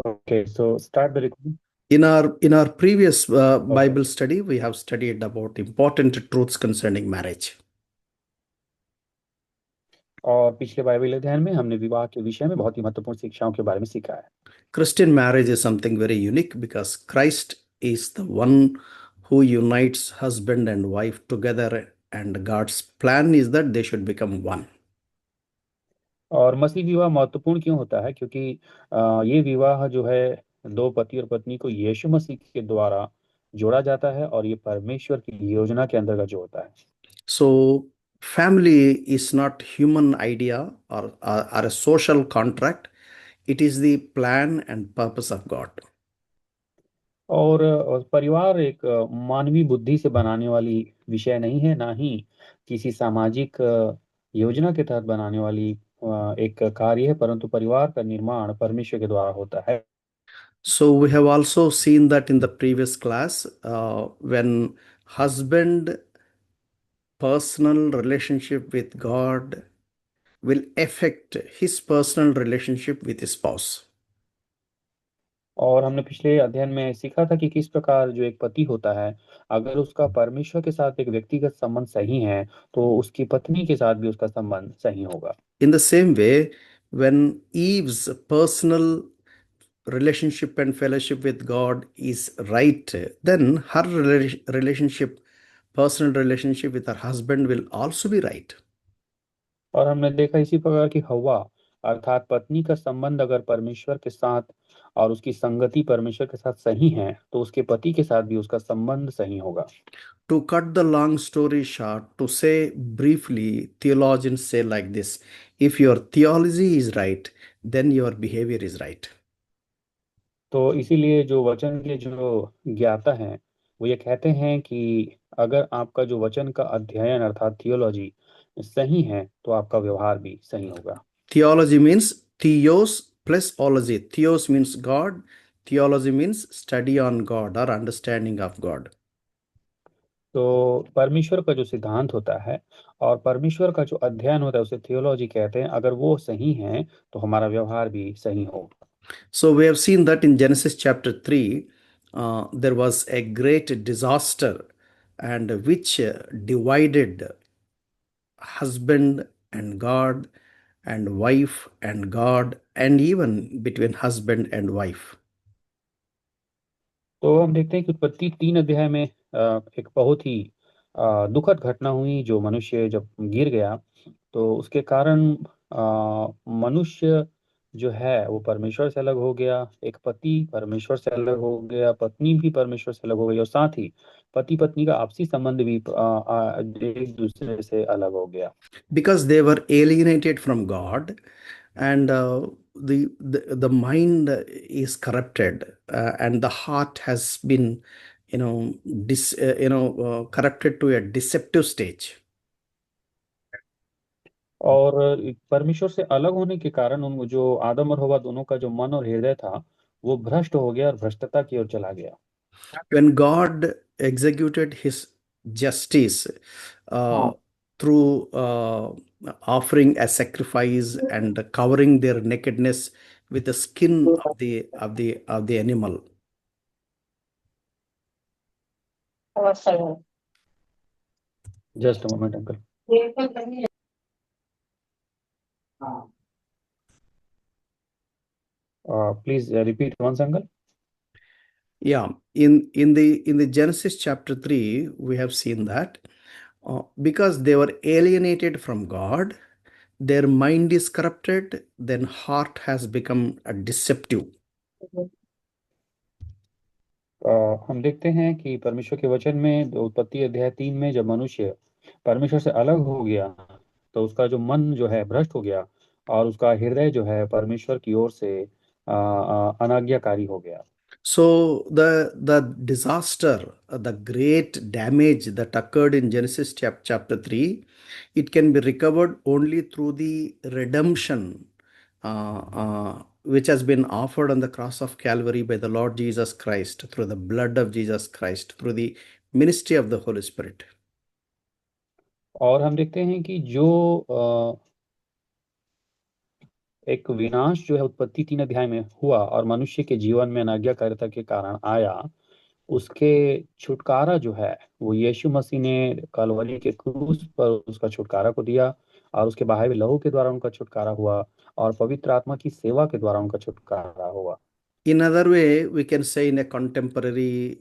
Okay, so start the recording. In our previous Okay. Bible study, we have studied about important truths concerning marriage. और पिछले Bible अध्ययन में हमने विवाह के विषय में बहुत ही महत्वपूर्ण शिक्षाओं के बारे में सीखा है। Christian marriage is something very unique because Christ is the one who unites husband and wife together, and God's plan is that they should become one. और मसीह विवाह महत्वपूर्ण क्यों होता है? क्योंकि ये विवाह जो है दो पति और पत्नी को यीशु मसीह के द्वारा जोड़ा जाता है और ये परमेश्वर की योजना के अंतर्गत जो होता है। So, family is not human idea or a social contract. It is the plan and purpose of God. और परिवार एक मानवीय बुद्धि से बनाने वाली विषय नहीं है, ना ही किसी सामाजिक योजना के तहत बनाने वाली एक कार्य है, परंतु परिवार का निर्माण परमेश्वर के द्वारा होता है। So we have also seen that in the previous class, when husband personal relationship with God will affect his personal relationship with his spouse. और हमने पिछले अध्ययन में सीखा था कि किस प्रकार जो एक पति होता है, अगर उसका परमेश्वर के साथ एक व्यक्तिगत संबंध सही है, तो उसकी पत्नी के साथ भी उसका संबंध सही होगा। In the same way, when Eve's personal relationship and fellowship with God is right, then her relationship, personal relationship with her husband will also be right. और हमने देखा इसी प्रकार की हव्वा अर्थात पत्नी का संबंध अगर परमेश्वर के साथ और उसकी संगति परमेश्वर के साथ सही है, तो उसके पति के साथ भी उसका संबंध सही होगा। To cut the long story short, to say briefly, theologians say like this: if your theology is right, then your behavior is right. तो इसीलिए जो वचन के जो ज्ञाता हैं वो ये कहते हैं कि अगर आपका जो वचन का अध्ययन अर्थात थियोलॉजी सही है, तो आपका व्यवहार भी सही होगा। Theology means theos plus ology. Theos means God, theology means study on God or understanding of God. तो परमेश्वर का जो सिद्धांत होता है और परमेश्वर का जो अध्ययन होता है उसे थियोलॉजी कहते हैं। अगर वो सही है तो हमारा व्यवहार भी सही होगा। So we have seen that in Genesis chapter 3, there was a great disaster and which divided husband and God and wife and God and even between husband and wife. तो हम देखते हैं कि उत्पत्ति 3 अध्याय में एक बहुत ही दुखद घटना हुई। जो मनुष्य जब गिर गया तो उसके कारण मनुष्य जो है वो परमेश्वर से अलग हो गया, एक पति परमेश्वर से अलग हो गया, पत्नी भी परमेश्वर से अलग हो गई और साथ ही पति पत्नी का आपसी संबंध भी एक दूसरे से अलग हो गया। Because they were alienated from God, and the mind is corrupted, and the heart has been corrupted to a deceptive stage. और परमेश्वर से अलग होने के कारण उन जो आदम और हवा दोनों का जो मन और हृदय था वो भ्रष्ट हो गया और भ्रष्टता की ओर चला गया। When God executed his justice uh, through offering a sacrifice and covering their nakedness with the skin of the animal. Just moment uncle. Please repeat once uncle. Yeah, in the Genesis chapter 3, we have seen that because they were alienated from God, their mind is corrupted, then heart has become a deceptive. हम देखते हैं कि परमेश्वर के वचन में उत्पत्ति अध्याय 3 में जब मनुष्य परमेश्वर से अलग हो गया तो उसका जो मन जो है भ्रष्ट हो गया और उसका हृदय जो है परमेश्वर की ओर से अनाज्ञाकारी हो गया। So the disaster, the great damage that occurred in Genesis chapter 3, it can be recovered only through the redemption which has been offered on the cross of Calvary by the Lord Jesus Christ, through the blood of Jesus Christ, through the ministry of the Holy Spirit. और हम देखते हैं कि जो एक विनाश जो है उत्पत्ति 3 अध्याय में हुआ और मनुष्य के जीवन में अनाज्ञाकारिता के कारण आया, उसके छुटकारा जो है वो यीशु मसीह ने कलवरी के क्रूस पर उसका छुटकारा को दिया, और उसके बहाए हुए लहू के द्वारा उनका छुटकारा हुआ, और पवित्र आत्मा की सेवा के द्वारा उनका छुटकारा हुआ। In other way, we can say in a contemporary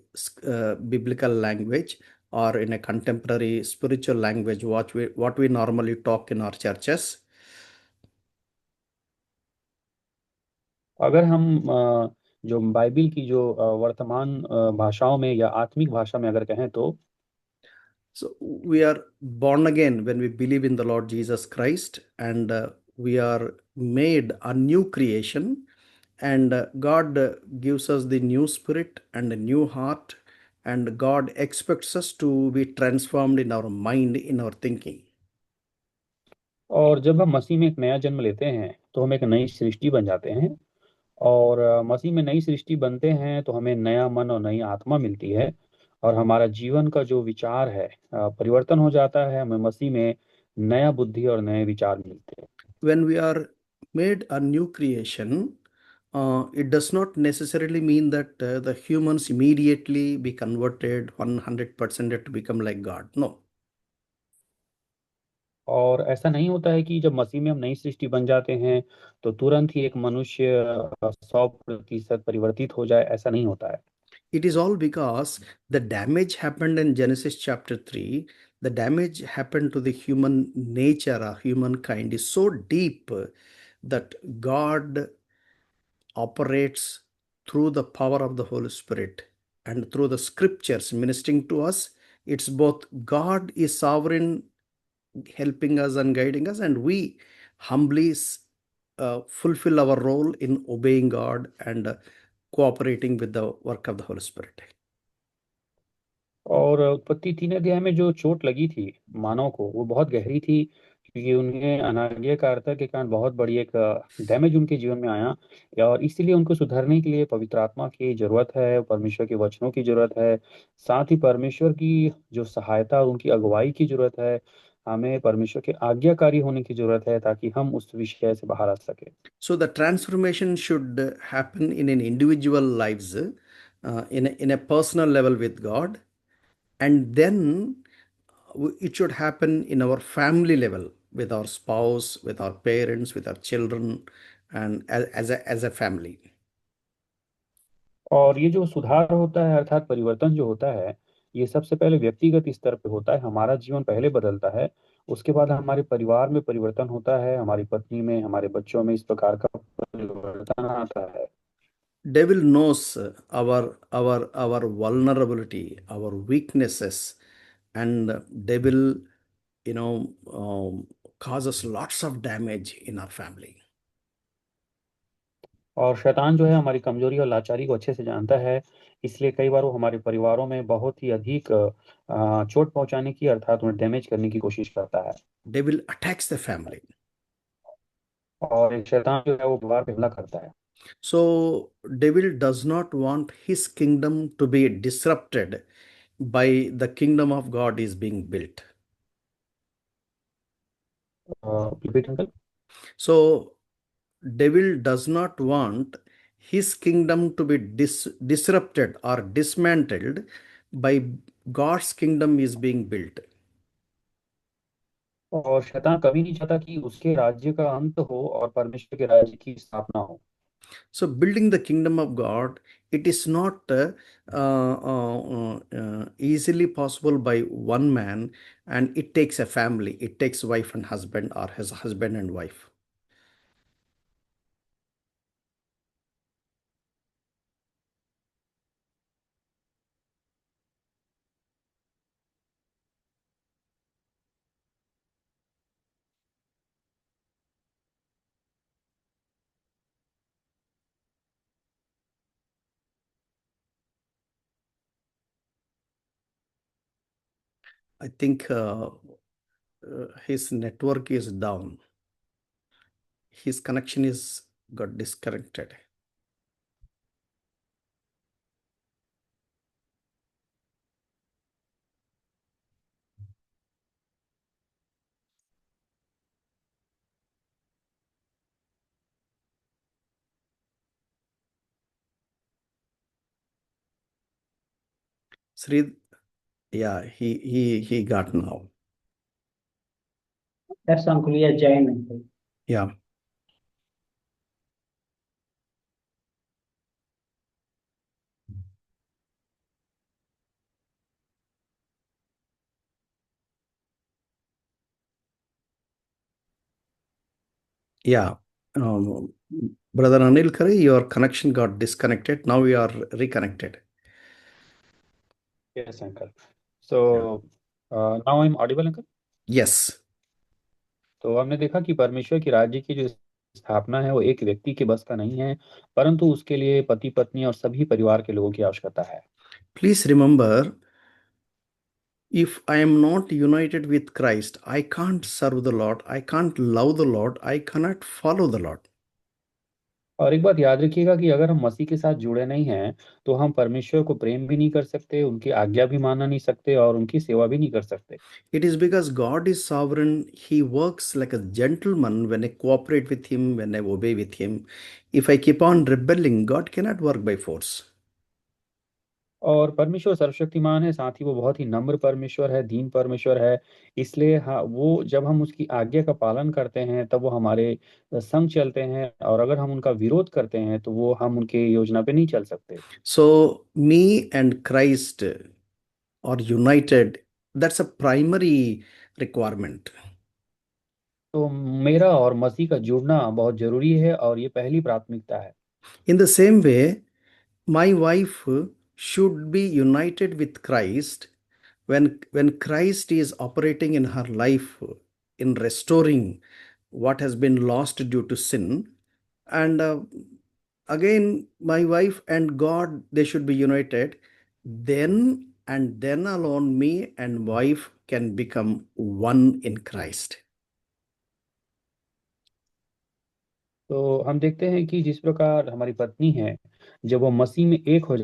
biblical language or in a contemporary spiritual language, what we normally talk in our churches. अगर हम जो बाइबिल की जो वर्तमान भाषाओं में या आत्मिक भाषा में अगर कहें तो, So we are born again when we believe in the Lord Jesus Christ, and we are made a new creation. And God gives us the new spirit and a new heart, and God expects us to be transformed in our mind, in our thinking. और जब हम मसीह में एक नया जन्म लेते हैं तो हम एक नई सृष्टि बन जाते हैं। और मसीह में नई सृष्टि बनते हैं तो हमें नया मन और नई आत्मा मिलती है, और हमारा जीवन का जो विचार है परिवर्तन हो जाता है। हमें मसीह में नया बुद्धि और नए विचार मिलते हैं। When we are made a new creation, it does not necessarily mean that the humans immediately be converted 100% to become like God. No. और ऐसा नहीं होता है कि जब मसीह में हम नई सृष्टि बन जाते हैं तो तुरंत ही एक मनुष्य 100% परिवर्तित हो जाए, ऐसा नहीं होता है। It is all because the damage happened in Genesis chapter 3. The damage happened to the human nature, or humankind, is so deep that God operates through the power of the Holy Spirit and through the scriptures ministering to us. It's both God is sovereign, helping us and guiding us, and we humbly fulfill our role in obeying God and cooperating with the work of the Holy Spirit. और उत्पत्ति 3 अध्याय में जो चोट लगी थी मानव को, वो बहुत गहरी थी, क्योंकि उन्हें अनाज्ञाकारिता के कारण बहुत बड़ी एक डैमेज उनके जीवन में आया। और इसीलिए उनको सुधरने के लिए पवित्र आत्मा की जरूरत है, परमेश्वर के वचनों की जरूरत है, साथ ही परमेश्वर की जो सहायता और उनकी अगुवाई की जरूरत है। हमें परमेश्वर के आज्ञाकारी होने की जरूरत है ताकि हम उस विषय से बाहर आ सके। So the transformation should happen in an individual lives, in a personal level with God, and then it should happen in our family level with our spouse, with our parents, with our children, and as a family. और ये जो सुधार होता है अर्थात परिवर्तन जो होता है, ये सबसे पहले व्यक्तिगत स्तर पे होता है। हमारा जीवन पहले बदलता है, उसके बाद हमारे परिवार में परिवर्तन होता है, हमारी पत्नी में, हमारे बच्चों में इस प्रकार का परिवर्तन आता है। Devil knows our vulnerability, our weaknesses, and devil, you know, causes lots of damage in our family. और शैतान जो है हमारी कमजोरी और लाचारी को अच्छे से जानता है, इसलिए कई बार वो हमारे परिवारों में बहुत ही अधिक चोट पहुंचाने की अर्थात उन्हें डैमेज करने की कोशिश करता है। Devil attacks the family. और एक शैतान जो है वो परिवार पे हमला करता है। So devil does not want his kingdom to be disrupted by the kingdom of God is being built. Repeat uncle. So devil does not want his kingdom to be disrupted or dismantled by God's kingdom is being built. और शैतान कभी नहीं चाहता कि उसके राज्य का अंत हो और परमेश्वर के राज्य की स्थापना हो। So building the kingdom of God, it is not easily possible by one man, and it takes a family. It takes wife and husband, or his husband and wife. I think his network is down. His connection is got disconnected. Sri, yeah, he got now. That's uncle. Yeah, Jain uncle. Yeah. Yeah. Um, Brother Anil Khare, your connection got disconnected. Now we are reconnected. Yes, uncle. Yeah. So now I'm audible, uncle. Yes. तो हमने देखा कि परमेश्वर की राज्य की जो स्थापना है वो एक व्यक्ति के बस का नहीं है, परंतु उसके लिए पति पत्नी और सभी परिवार के लोगों की आवश्यकता है. Please remember, if I am not united with Christ, I can't serve the Lord, I can't love the Lord, I cannot follow the Lord. और एक बात याद रखिएगा कि अगर हम मसीह के साथ जुड़े नहीं हैं तो हम परमेश्वर को प्रेम भी नहीं कर सकते, उनकी आज्ञा भी मानना नहीं सकते और उनकी सेवा भी नहीं कर सकते. It is because God is sovereign. He works like a gentleman when I cooperate with Him, when I obey with Him. If I keep on rebelling, God cannot work by force. और परमेश्वर सर्वशक्तिमान है, साथ ही वो बहुत ही नम्र परमेश्वर है, दीन परमेश्वर है. इसलिए हाँ, वो जब हम उसकी आज्ञा का पालन करते हैं तब वो हमारे संग चलते हैं, और अगर हम उनका विरोध करते हैं तो वो हम उनके योजना पे नहीं चल सकते. So, me and Christ are united. That's a primary requirement. तो मेरा और मसीह का जुड़ना बहुत जरूरी है और ये पहली प्राथमिकता है. In the same way, my wife should be united with Christ when Christ is operating in her life in restoring what has been lost due to sin. And again, my wife and God, they should be united. Then and then alone, me and wife can become one in Christ. तो हम देखते हैं कि जिस प्रकार हमारी पत्नी है, जब वो मसीह में एक हो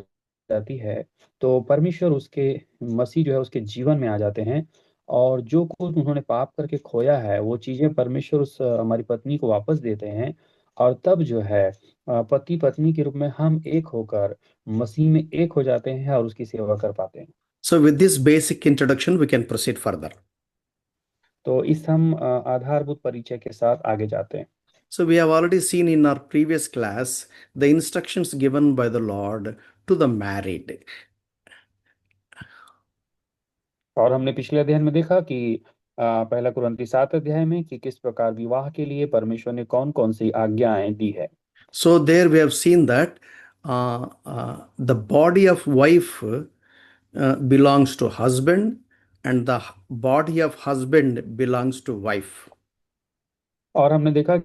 जाती है तो परमेश्वर उसके मसीह जो है उसके जीवन में आ जाते हैं, और जो कुछ उन्होंने पाप करके खोया है वो चीजें परमेश्वर उस हमारी पत्नी को वापस देते हैं. और तब जो है पति पत्नी के रूप में हम एक होकर मसीह में एक हो जाते हैं और उसकी सेवा कर पाते हैं. So, with this basic introduction, we can proceed further. तो इस हम आधारभूत परिचय के साथ आगे जाते हैं. So, we have already seen in our previous class the instructions given by the Lord to the married. और हमने पिछले अध्ययन में देखा कि पहला कुरिन्थी 7 अध्याय में कि किस प्रकार विवाह के लिए परमेश्वर ने कौन कौन सी आज्ञाएं दी है. So, there we have seen that the body of wife belongs to husband, and the body of husband belongs to wife. और हमने देखा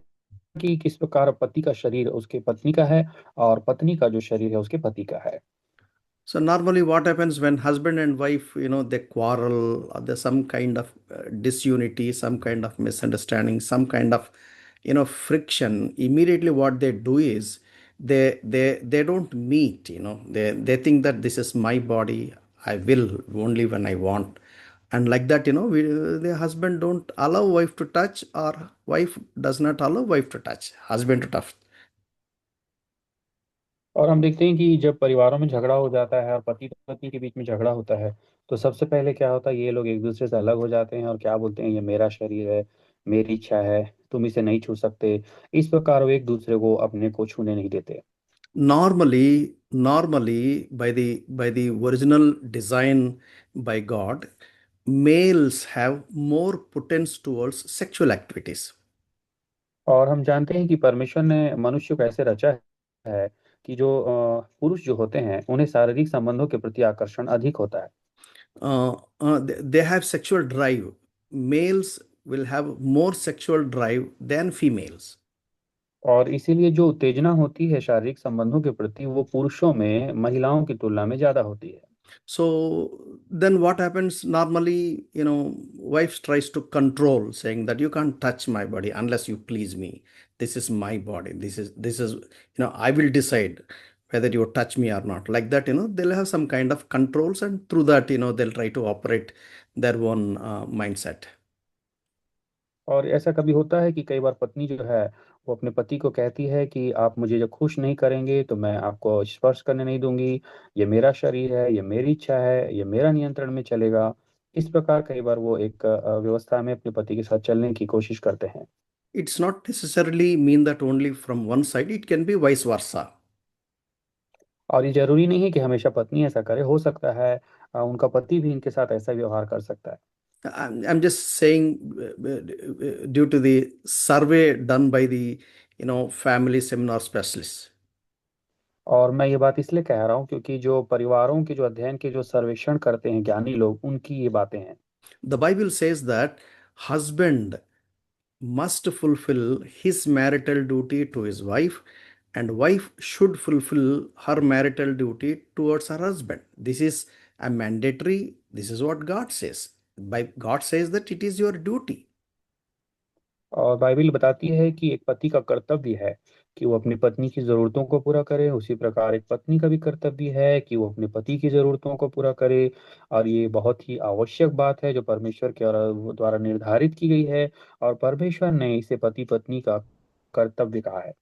कि किस प्रकार पति का शरीर उसके पत्नी का है और पत्नी का जो शरीर है उसके पति का है. So normally what happens when husband and wife, they quarrel, or there's some kind of disunity, some kind of misunderstanding, some kind of, friction. Immediately what they do is they don't meet, they think that this is my body. I will only when I want. And like that, the husband don't allow wife to touch, or wife does not allow wife to touch, husband to touch. और हम देखते हैं कि जब परिवारों में झगड़ा हो जाता है और पति पत्नी के बीच में झगड़ा होता है तो सबसे पहले क्या होता है, ये लोग एक दूसरे से अलग हो जाते हैं और क्या बोलते हैं, ये मेरा शरीर है, मेरी इच्छा है, तुम इसे नहीं छू सकते. इस प्रकार वो एक दूसरे को अपने को छूने नहीं देते. Normally by the original design by God, males have more potential towards sexual activities. और हम जानते हैं कि परमेश्वर ने मनुष्य को ऐसे रचा है कि जो पुरुष जो होते हैं उन्हें शारीरिक संबंधों के प्रति आकर्षण अधिक होता है. They have sexual drive. Males will have more sexual drive than females. और इसीलिए जो उत्तेजना होती है शारीरिक संबंधों के प्रति वो पुरुषों में महिलाओं की तुलना में ज्यादा होती है. So then what happens normally, wife tries to control, saying that you can't touch my body unless you please me. This is my body. This is, I will decide whether you touch me or not. Like that, they'll have some kind of controls, and through that, they'll try to operate their own mindset. और ऐसा कभी होता है कि कई बार पत्नी जो है वो अपने पति को कहती है कि आप मुझे जब खुश नहीं करेंगे तो मैं आपको स्पर्श करने नहीं दूंगी, ये मेरा शरीर है, ये मेरी इच्छा है, ये मेरा नियंत्रण में चलेगा। इस प्रकार कई बार वो एक व्यवस्था में अपने पति के साथ चलने की कोशिश करते हैं। It's not necessarily mean that only from one side, it can be vice versa. और ये जरूरी नहीं है कि हमेशा पत्नी ऐसा करे, हो सकता है उनका पति भी इनके साथ ऐसा व्यवहार कर सकता है। I'm just saying due to the survey done by the family seminar specialists. और मैं ये बात इसलिए कह रहा हूँ क्योंकि जो परिवारों के जो अध्ययन के जो सर्वेक्षण करते हैं ज्ञानी लोग, उनकी ये बातें हैं। The Bible says that husband must fulfill his marital duty to his wife, and wife should fulfill her marital duty towards her husband. This is a mandatory. This is what God says. By God says that it is your duty. और Bible बताती है कि एक पति का कर्तव्य है कि वो अपनी पत्नी की जरूरतों को पूरा करे, उसी प्रकार एक पत्नी का भी कर्तव्य है कि वो अपने पति की जरूरतों को पूरा करे। और ये बहुत ही आवश्यक बात है जो परमेश्वर के द्वारा निर्धारित की गई है, और परमेश्वर ने इसे पति पत्नी का कर्तव्य कहा है।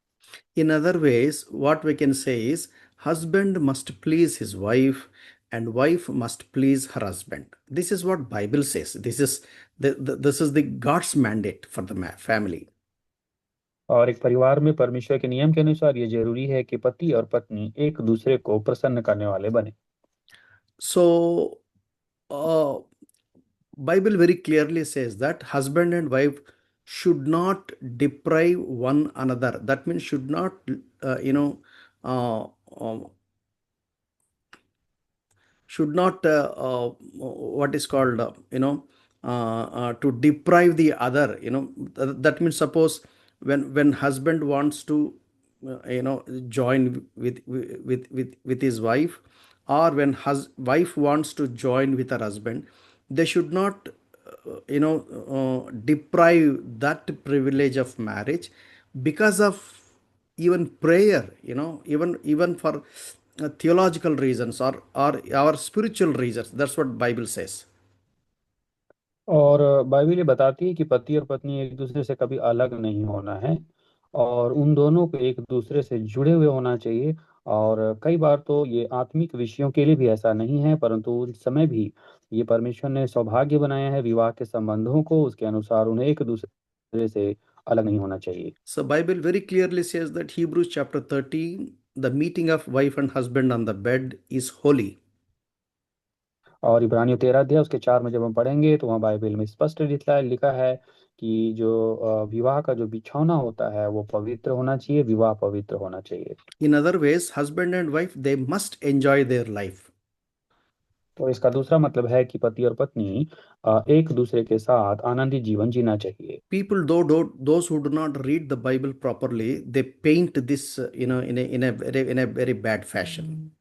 In other ways, what we can say is husband must please his wife and wife must please her husband. This is what Bible says. This is the God's mandate for the family. और एक परिवार में परमेश्वर के नियम के अनुसार ये जरूरी है कि पति और पत्नी एक दूसरे को प्रसन्न करने वाले बने। So Bible very clearly says that husband and wife should not deprive one another. That means should not uh, um, should not what is called to deprive the other. That means suppose when husband wants to join with his wife, or when wife wants to join with her husband, they should not deprive that privilege of marriage because of even prayer, even for theological reasons, or our spiritual reasons. That's what Bible says. और Bible ये बताती है कि पति और पत्नी एक दूसरे से कभी अलग नहीं होना है, और उन दोनों को एक दूसरे से जुड़े हुए होना चाहिए। और कई बार तो ये आत्मिक विषयों के लिए भी ऐसा नहीं है, परंतु उस समय भी ये परमेश्वर ने सौभाग्य बनाया है विवाह के संबंधों को, उसके अनुसार उन्हें एक दूसरे से अलग नहीं होना चाहिए। So Bible very clearly says that Hebrews chapter 13, the meeting of wife and husband on the bed is holy. और इब्रानियों 13 अध्याय उसके 4 में जब हम पढ़ेंगे तो वहाँ बाइबल में स्पष्ट लिखा लिखा है कि जो विवाह का जो बिछौना होता है वो पवित्र होना चाहिए, विवाह पवित्र होना चाहिए। In other ways, husband and wife, they must enjoy their life. तो इसका दूसरा मतलब है कि पति और पत्नी एक दूसरे के साथ आनंदित जीवन जीना चाहिए। People, those who do not read the Bible properly, they paint this, in a very bad fashion.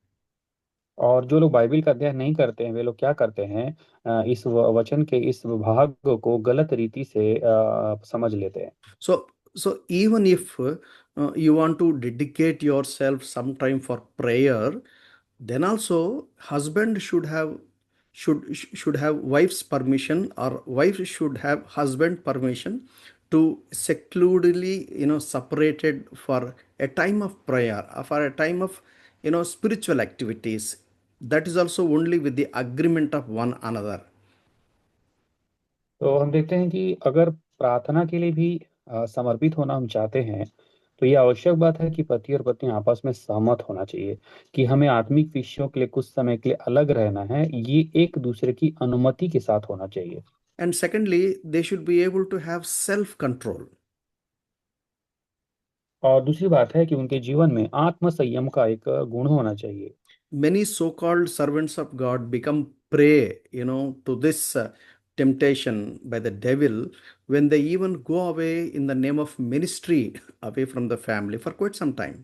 और जो लोग बाइबल का अध्ययन नहीं करते हैं वे लोग क्या करते हैं, इस वचन के इस भाग को गलत रीति से समझ लेते हैं। So even if you want to dedicate yourself some time for prayer, then also husband should have wife's permission, or wife should have husband permission to secludedly separated for a time of prayer, or for a time of spiritual activities. That is also only with the agreement of one another. तो हम देखते हैं कि अगर प्रार्थना के लिए भी समर्पित होना हम चाहते हैं तो ये आवश्यक बात है कि पति और पत्नी आपस में सहमत होना चाहिए कि हमें आत्मिक विषयों के लिए कुछ समय के लिए अलग रहना है। ये एक दूसरे की अनुमति के साथ होना चाहिए। And secondly, they should be able to have self control. और दूसरी बात है कि उनके जीवन में आत्म संयम का एक गुण होना चाहिए। Many so-called servants of God become prey, to this temptation by the devil, when they even go away in the name of ministry away from the family for quite some time.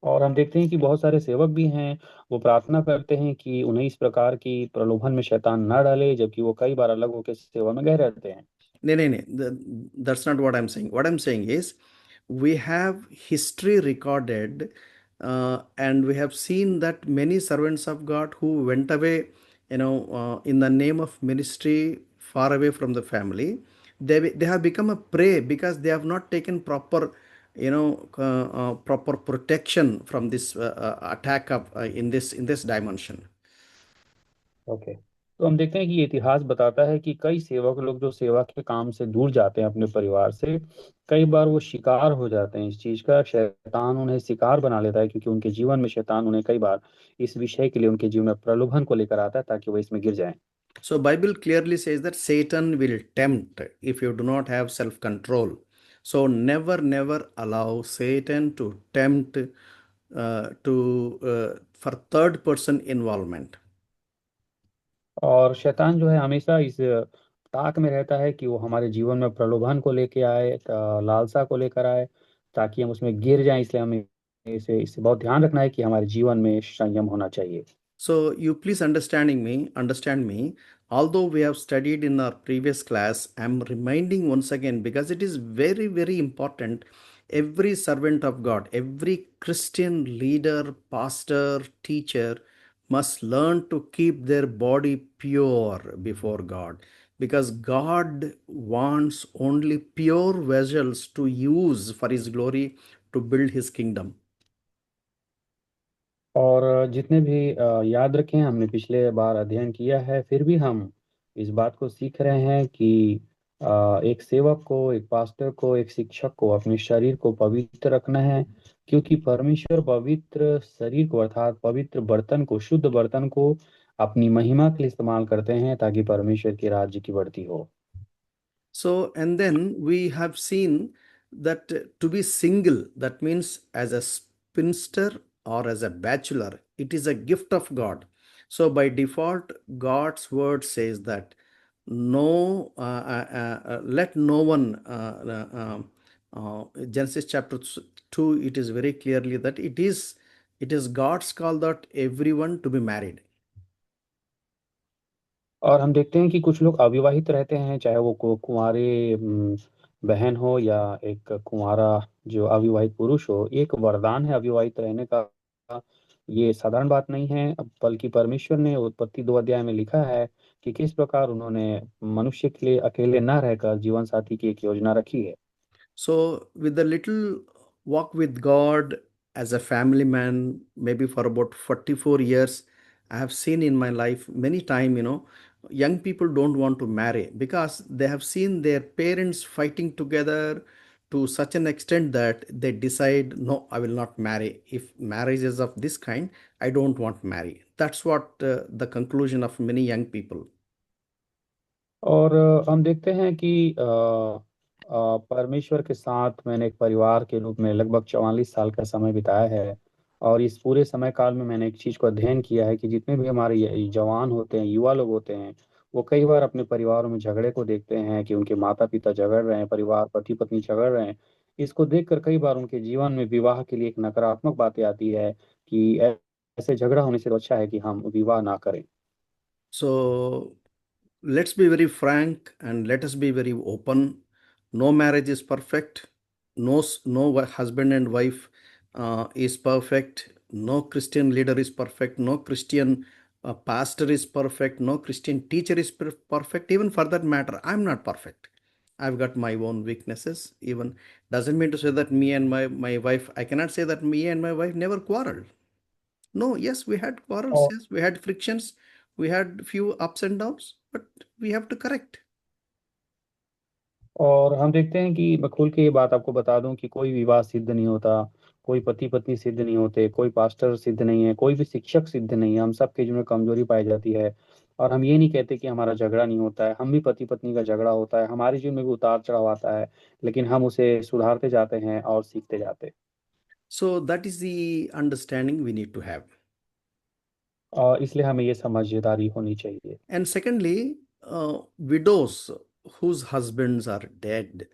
और हम देखते हैं कि बहुत सारे सेवक भी हैं, वो प्रार्थना करते हैं कि उन्हें इस प्रकार की प्रलोभन में शैतान ना डाले, जबकि वो कई बार अलग होकर सेवा में गए रहते हैं। No, no, no. That's not what I'm saying. What I'm saying is, we have history recorded, and we have seen that many servants of God who went away, in the name of ministry, far away from the family. They have become a prey because they have not taken proper, proper protection from this attack of in this dimension. Okay. तो हम देखते हैं कि ये इतिहास बताता है कि कई सेवक लोग जो सेवा के काम से दूर जाते हैं अपने परिवार से, कई बार वो शिकार हो जाते हैं इस चीज का। शैतान उन्हें शिकार बना लेता है, क्योंकि उनके जीवन में शैतान उन्हें कई बार इस विषय के लिए उनके जीवन में प्रलोभन को लेकर आता है ताकि वो इसमें गिर जाएं। So Bible clearly says that Satan will tempt if you do not have self control. So never allow Satan to tempt to for third person involvement. और शैतान जो है हमेशा इस ताक में रहता है कि वो हमारे जीवन में प्रलोभन को लेके आए, लालसा को लेकर आए, ताकि हम उसमें गिर जाएं। इसलिए हमें इसे इससे बहुत ध्यान रखना है कि हमारे जीवन में संयम होना चाहिए। So you please understand me. Although we have studied in our previous class, I'm reminding once again because it is very important. Every servant of God, every Christian leader, pastor, teacher must learn to keep their body pure before God, because God wants only pure vessels to use for His glory to build His kingdom. और जितने भी याद रखें, हमने पिछले बार अध्ययन किया है, फिर भी हम इस बात को सीख रहे हैं कि एक सेवक को, एक पास्टर को, एक शिक्षक को अपने शरीर को पवित्र रखना है, क्योंकि परमेश्वर पवित्र शरीर को अर्थात पवित्र बर्तन को, शुद्ध बर्तन को अपनी महिमा के लिए इस्तेमाल करते हैं ताकि परमेश्वर के राज्य की बढ़ती हो। So, and then we have seen that to be single, that means as a spinster or as a bachelor, it is a gift of God. So, by default, God's word says that let no one, Genesis chapter 2, it is very clearly that it is God's call that everyone to be married. और हम देखते हैं कि कुछ लोग अविवाहित रहते हैं, चाहे वो कुंवारे बहन हो या एक कुंवारा जो अविवाहित पुरुष हो। एक वरदान है अविवाहित रहने का। ये साधारण बात नहीं है, बल्कि परमेश्वर ने उत्पत्ति 2 अध्याय में लिखा है कि किस प्रकार उन्होंने मनुष्य के लिए अकेले न रहकर जीवन साथी की एक योजना रखी है। So, with a little walk with God as a family man, maybe for about 44 years, I have seen in my life many time, young people don't want to marry because they have seen their parents fighting together to such an extent that they decide, no, I will not marry. If marriage is of this kind, I don't want to marry. That's what the conclusion of many young people. और हम देखते हैं कि परमेश्वर के साथ मैंने एक परिवार के रूप में लगभग 44 साल का समय बिताया है। और इस पूरे समय काल में मैंने एक चीज को अध्ययन किया है कि जितने भी हमारे जवान होते हैं, युवा लोग होते हैं, वो कई बार अपने परिवारों में झगड़े को देखते हैं कि उनके माता पिता झगड़ रहे हैं, परिवार पति पत्नी झगड़ रहे हैं। इसको देखकर कई बार उनके जीवन में विवाह के लिए एक नकारात्मक बातें आती है कि ऐसे झगड़ा होने से तो अच्छा है कि हम विवाह ना करें। So, let's be very frank and let us be very open. No marriage is perfect. No husband and wife is perfect. No Christian leader is perfect. No Christian pastor is perfect. No Christian teacher is perfect. Even for that matter, I'm not perfect. I've got my own weaknesses. Even doesn't mean to say that me and my wife, I cannot say that me and my wife never quarreled. No, yes, we had quarrels, yes, we had frictions, we had few ups and downs, but we have to correct. और हम देखते हैं कि मैं खुल के ये बात आपको बता दूं कि कोई विवाह सिद्ध नहीं होता, कोई पति पत्नी सिद्ध नहीं होते, कोई पास्टर सिद्ध नहीं है, कोई भी शिक्षक सिद्ध नहीं है। हम सबके जीवन में कमजोरी पाई जाती है। और हम ये नहीं कहते कि हमारा झगड़ा नहीं होता है, हम भी पति पत्नी का झगड़ा होता है, हमारे जीवन में भी उतार चढ़ाव आता है, लेकिन हम उसे सुधारते जाते हैं और सीखते जाते हैं। So that is the understanding we need to have. और इसलिए हमें ये समझदारी होनी चाहिए। And secondly, widows whose husbands are dead,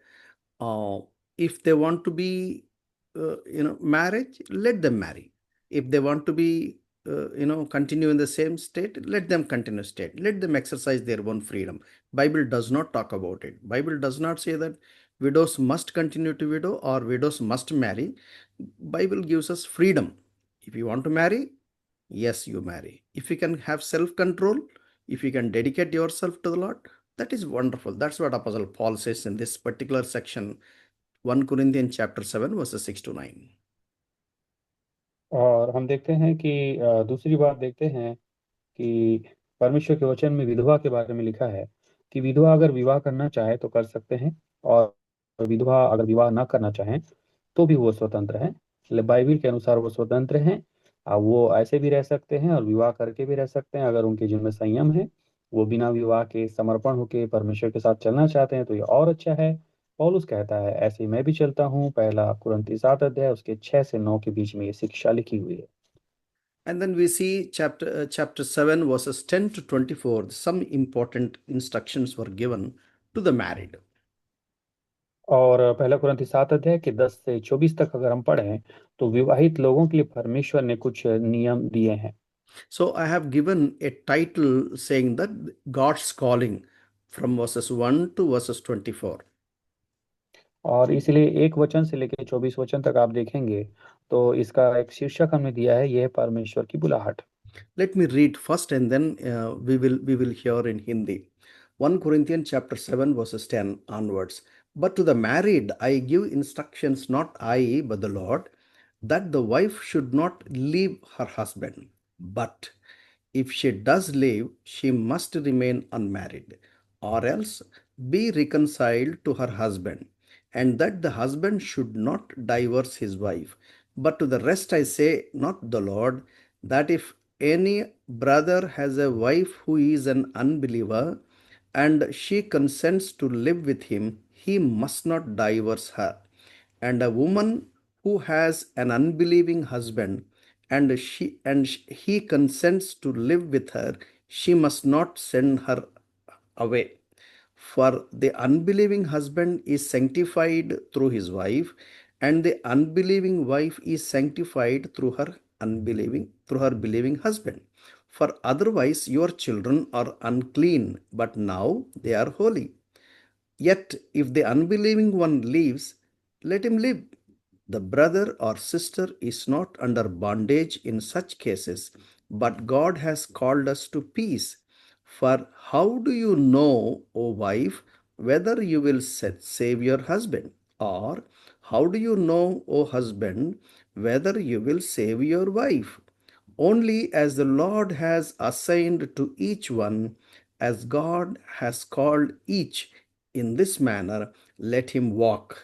uh, if they want to be, marriage, let them marry. If they want to be, continue in the same state, let them continue state. Let them exercise their own freedom. Bible does not talk about it. Bible does not say that widows must continue to widow or widows must marry. Bible gives us freedom. If you want to marry, yes, you marry. If you can have self control, if you can dedicate yourself to the Lord, That is wonderful. That's what Apostle Paul says in this particular section, 1 Corinthians chapter 7, verses 6 to 9. और हम देखते हैं कि दूसरी बात देखते हैं कि परमेश्वर के वचन में विधवा के बारे में लिखा है कि विधवा अगर विवाह करना चाहे तो कर सकते हैं, और विधवा अगर विवाह ना करना चाहें तो भी वो स्वतंत्र हैं। बाइबिल के अनुसार वो स्वतंत्र हैं। वो ऐसे भी रह सकते हैं और विवाह करके भी रह सकते हैं अगर उनके जिनमें संयम है। वो बिना विवाह के समर्पण होके परमेश्वर के साथ चलना चाहते हैं तो ये और अच्छा है। पौलुस कहता है ऐसे मैं भी चलता हूँ, पहला कुरिन्थी 7 अध्याय उसके 6 से 9 के बीच में ये शिक्षा लिखी हुई है। And then we see chapter 7, verses 10 to 24, some important instructions were given to the married. और पहला कुरिन्थी 7 अध्याय के 10 से 24 तक अगर हम पढ़ें तो विवाहित लोगों के लिए परमेश्वर ने कुछ नियम दिए हैं। So I have given a title saying that God's calling from verses 1 to verses 24. और इसलिए एक वचन से लेकर 24 वचन तक आप देखेंगे तो इसका एक शीर्षक हमने दिया है, यह परमेश्वर की बुलाहट। Let me read first and then we will hear in Hindi. 1 Corinthians chapter 7 verses 10 onwards. But to the married I give instructions, not I but the Lord, that the wife should not leave her husband. But if she does leave, she must remain unmarried, or else be reconciled to her husband, and that the husband should not divorce his wife. But to the rest I say, not the Lord, that if any brother has a wife who is an unbeliever, and she consents to live with him, he must not divorce her. And a woman who has an unbelieving husband, and he consents to live with her, she must not send her away. For the unbelieving husband is sanctified through his wife, and the unbelieving wife is sanctified through her believing husband. For otherwise your children are unclean, but now they are holy. Yet if the unbelieving one leaves, let him live. The brother or sister is not under bondage in such cases, but God has called us to peace. For how do you know, O wife, whether you will save your husband? Or how do you know, O husband, whether you will save your wife? Only as the Lord has assigned to each one, as God has called each, in this manner let him walk.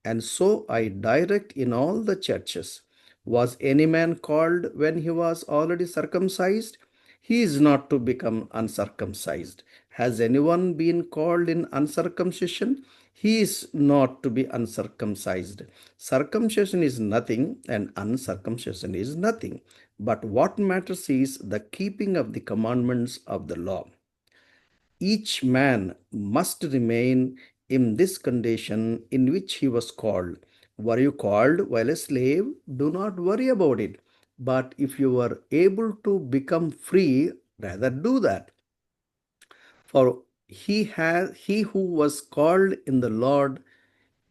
And so I direct in all the churches. Was any man called when he was already circumcised? He is not to become uncircumcised. Has anyone been called in uncircumcision? He is not to be uncircumcised. Circumcision is nothing, and uncircumcision is nothing. But what matters is the keeping of the commandments of the law. Each man must remain in this condition in which he was called. Were you called while a slave? Do not worry about it. But if you are able to become free, rather do that. For he who was called in the Lord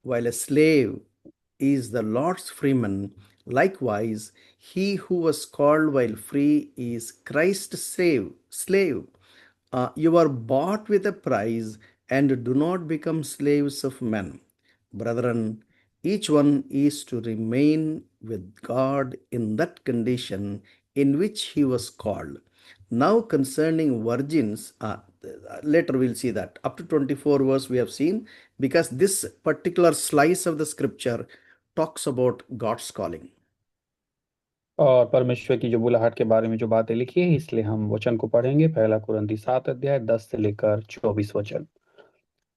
while a slave is the Lord's freeman. Likewise, he who was called while free is Christ's slave. You are bought with a price, and do not become slaves of men. Brethren, each one is to remain with God in that condition in which he was called. Now, concerning virgins, later we'll see that. Up to 24 verse we have seen, because this particular slice of the scripture talks about God's calling. और परमेश्वर की जो बुलाहट के बारे में जो बातें लिखी है, इसलिए हम वचन को पढ़ेंगे। पहला कुरिन्थी 7 अध्याय 10 से लेकर 24 वचन।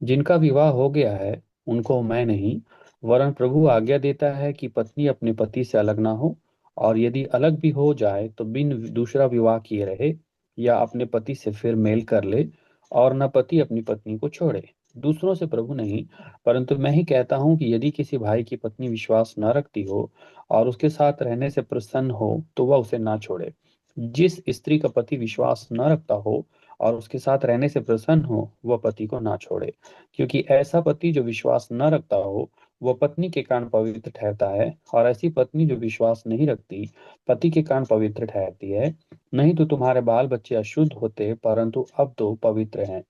जिनका विवाह हो गया है उनको मैं नहीं, वरन प्रभु आज्ञा देता है कि पत्नी अपने पति से अलग ना हो, और यदि अलग भी हो जाए तो बिन दूसरा विवाह किए रहे, या अपने पति से फिर मेल कर ले, और न पति अपनी पत्नी को छोड़े। दूसरों से प्रभु नहीं, परंतु मैं ही कहता हूं कि यदि किसी भाई की पत्नी विश्वास न रखती हो और उसके साथ रहने से प्रसन्न हो तो वह उसे ना छोड़े। जिस स्त्री का पति विश्वास न रखता हो और उसके साथ रहने से प्रसन्न हो, वह पति को ना छोड़े, क्योंकि ऐसा पति जो विश्वास न रखता हो वह पत्नी के कारण पवित्र ठहरता है, और ऐसी पत्नी जो विश्वास नहीं रखती पति के कारण पवित्र ठहरती है। नहीं तो तुम्हारे बाल बच्चे अशुद्ध होते, परंतु अब तो पवित्र हैं।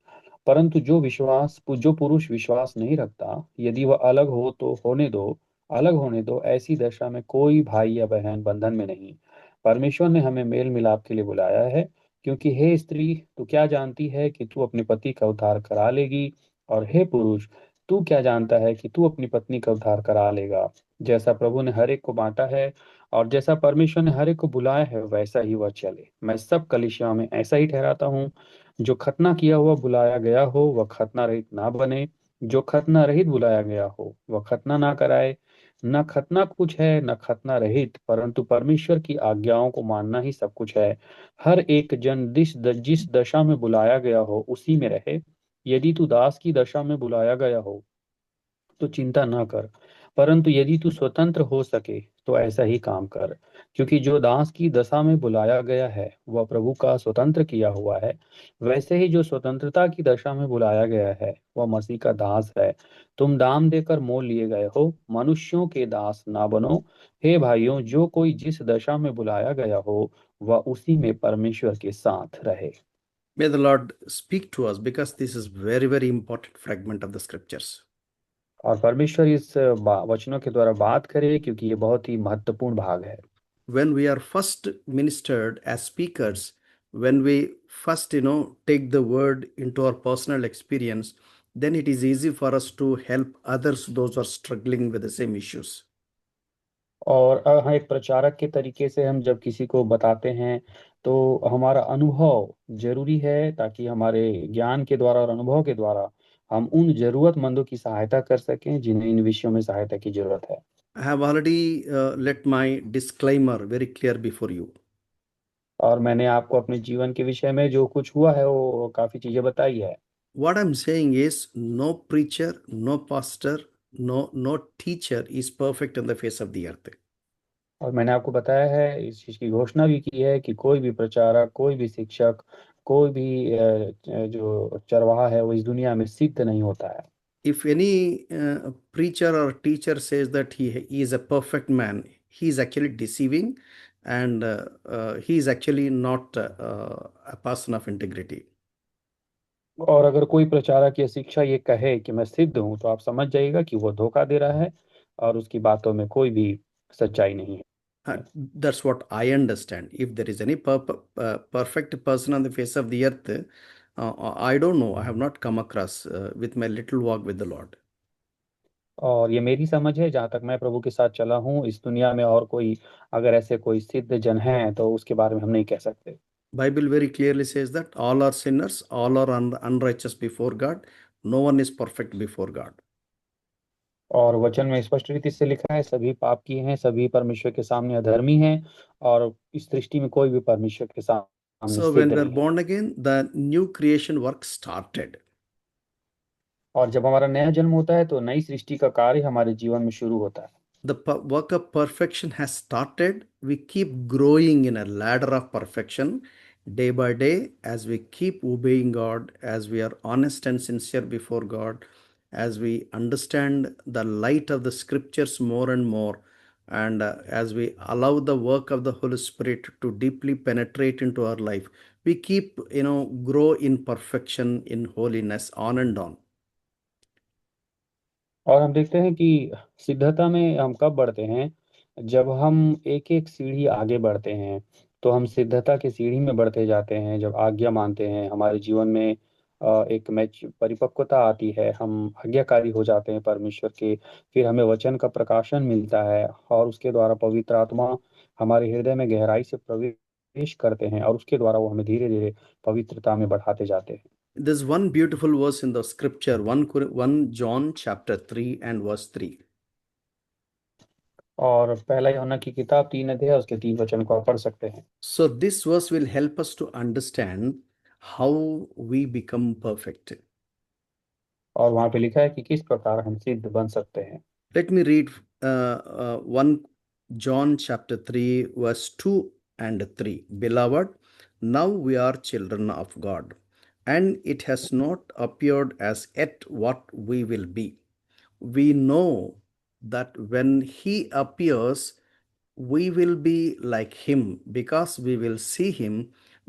परंतु जो पुरुष विश्वास नहीं रखता, यदि वह अलग हो तो अलग होने दो। ऐसी दशा में कोई भाई या बहन बंधन में नहीं। परमेश्वर ने हमें मेल मिलाप के लिए बुलाया है, क्योंकि हे स्त्री, तू क्या जानती है कि तू अपने पति का उद्धार करा लेगी? और हे पुरुष, तू क्या जानता है कि तू अपनी पत्नी का उद्धार करा लेगा? जैसा प्रभु ने हर एक को बांटा है और जैसा परमेश्वर ने हर एक को बुलाया है, वैसा ही वह चले। मैं सब कलीसियाओं में ऐसा ही ठहराता हूँ। जो खतना किया हुआ बुलाया गया हो, वह खतना रहित ना बने। जो खतना रहित बुलाया गया हो, वह खतना ना कराए। न खतना कुछ है, न खतना रहित, परंतु परमेश्वर की आज्ञाओं को मानना ही सब कुछ है। हर एक जन जिस दशा में बुलाया गया हो, उसी में रहे। यदि तू दास की दशा में बुलाया गया हो, तो चिंता न कर, परंतु यदि तू स्वतंत्र हो सके तो ऐसा ही काम कर। क्योंकि जो दास की दशा में बुलाया गया है, वह प्रभु का स्वतंत्र किया हुआ है। वैसे ही जो स्वतंत्रता की दशा में बुलाया गया है, वह मसीह का दास है। तुम दाम देकर मोल लिए गए हो, मनुष्यों के दास ना बनो। हे भाइयों, जो कोई जिस दशा में बुलाया गया हो, वह उसी में परमेश्वर के साथ रहे। May the Lord speak to us because this is very, very important fragment of the scriptures. और परमेश्वर इस वचनों के द्वारा बात करे, क्योंकि ये बहुत ही महत्वपूर्ण भाग है। When we are first ministered as speakers, when we first, take the word into our personal experience, then it is easy for us to help others, those who are struggling with the same issues. और हाँ, एक प्रचारक के तरीके से हम जब किसी को बताते हैं, तो हमारा अनुभव जरूरी है, ताकि हमारे ज्ञान के द्वारा और अनुभव के द्वारा हम उन जरूरतमंदों की सहायता कर सकें जिन्हें इन विषयों में सहायता की जरूरत है। I have already let my disclaimer very clear before you. और मैंने आपको अपने जीवन के विषय में जो कुछ हुआ है वो काफी चीजें बताई है। What I'm saying is, no preacher, no pastor, no teacher is perfect on the face of the earth. और मैंने आपको बताया है, इस चीज की घोषणा भी की है कि कोई भी प्रचारक, कोई भी शिक्षक, कोई भी जो चरवाहा है, वो इस दुनिया में सिद्ध नहीं होता है। If any preacher or teacher says that he is a perfect man, he is actually deceiving, and he is actually not a person of integrity. और अगर कोई प्रचारक या शिक्षा ये कहे कि मैं सिद्ध हूं, तो आप समझ जाइएगा कि वो धोखा दे रहा है और उसकी बातों में कोई भी सच्चाई नहीं है। That's what I understand. If there is any perfect person on the face of the earth, I don't know. I have not come across with my little walk with the Lord. और ये मेरी समझ है, जहाँ तक मैं प्रभु के साथ चला हूँ इस दुनिया में, और कोई अगर ऐसे कोई सिद्ध जन है तो उसके बारे में हम नहीं कह सकते। Bible very clearly says that all are sinners, all are unrighteous before God. No one is perfect before God. और वचन में स्पष्ट रीति से लिखा है, सभी पाप किए हैं, सभी परमेश्वर के सामने अधर्मी हैं, और इस दृष्टि में कोई भी परमेश्वर के सामने So when सिद्ध we are नहीं है। born again, the new creation work started. और जब हमारा नया जन्म होता है, तो नई सृष्टि का कार्य हमारे जीवन में शुरू होता है। The work of perfection has started. We keep growing in a ladder of perfection day by day as we keep obeying God, as we are honest and sincere before God, as we understand the light of the scriptures more and more, and as we allow the work of the Holy Spirit to deeply penetrate into our life. We keep, grow in perfection, in holiness, on and on. और हम देखते हैं कि सिद्धता में हम कब बढ़ते हैं, जब हम एक एक सीढ़ी आगे बढ़ते हैं, तो हम सिद्धता की सीढ़ी में बढ़ते जाते हैं। जब आज्ञा मानते हैं, हमारे जीवन में एक मैच परिपक्वता आती है, हम आज्ञाकारी हो जाते हैं परमेश्वर के। फिर हमें वचन का प्रकाशन मिलता है, और उसके द्वारा पवित्र आत्मा हमारे हृदय में गहराई से प्रवेश करते हैं, और उसके द्वारा वो हमें धीरे धीरे पवित्रता में बढ़ाते जाते हैं। There's one beautiful verse in the scripture, 1 John chapter 3 and verse 3. और पहला यूहन्ना की किताब 3 अध्याय उसके 3 वचन को आप पढ़ सकते हैं। So this verse will help us to understand how we become perfect. और वहां पे लिखा है कि किस प्रकार हम सिद्ध बन सकते हैं। Let me read 1 John chapter 3 verse 2 and 3. Beloved, now we are children of God, and it has not appeared as yet what we will be. We know that when he appears, we will be like him because we will see him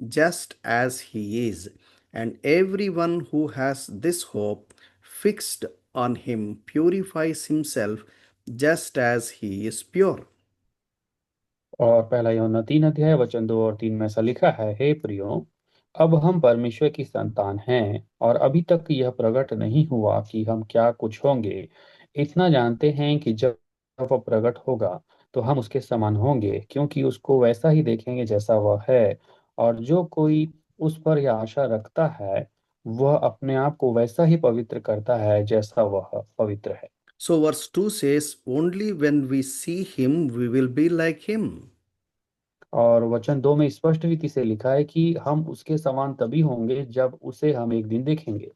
just as he is. And everyone who has this hope fixed on him purifies himself just as he is pure. और पहला यूहन्ना 3 अध्याय वचन 2 और 3 में ऐसा लिखा है, हे प्रियो, अब हम परमेश्वर की संतान हैं और अभी तक यह प्रकट नहीं हुआ कि हम क्या कुछ होंगे। इतना जानते हैं कि जब वह प्रकट होगा तो हम उसके समान होंगे, क्योंकि उसको वैसा ही देखेंगे जैसा वह है। और जो कोई उस पर यह आशा रखता है वह अपने आप को वैसा ही पवित्र करता है जैसा वह पवित्र है। So, verse 2 says, only when we see him, we will be like him. और वचन 2 में स्पष्ट रीति से लिखा है कि हम उसके समान तभी होंगे जब उसे हम एक दिन देखेंगे।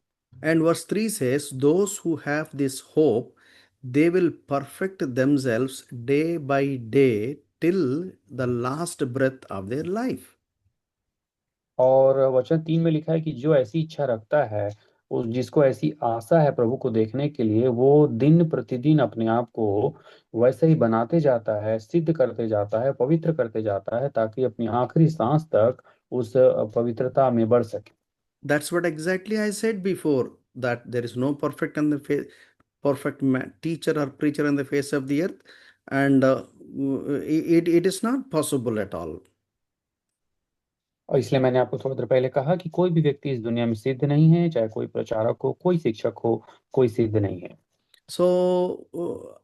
And verse 3 says, those who have this hope, they will perfect themselves day by day till the last breath of their life. और वचन 3 में लिखा है कि जो ऐसी इच्छा रखता है, उस जिसको ऐसी आशा है प्रभु को देखने के लिए, वो दिन प्रतिदिन अपने आप को वैसे ही बनाते जाता है, सिद्ध करते जाता है, पवित्र करते जाता है, ताकि अपनी आखिरी सांस तक उस पवित्रता में बढ़ सके। That's what exactly I said before, that there is no perfect on the teacher or preacher on the face of the earth, and it is not possible at all. और इसलिए मैंने आपको थोड़ी देर पहले कहा कि कोई भी व्यक्ति इस दुनिया में सिद्ध नहीं है, चाहे कोई प्रचारक हो, कोई शिक्षक हो, कोई सिद्ध नहीं है। So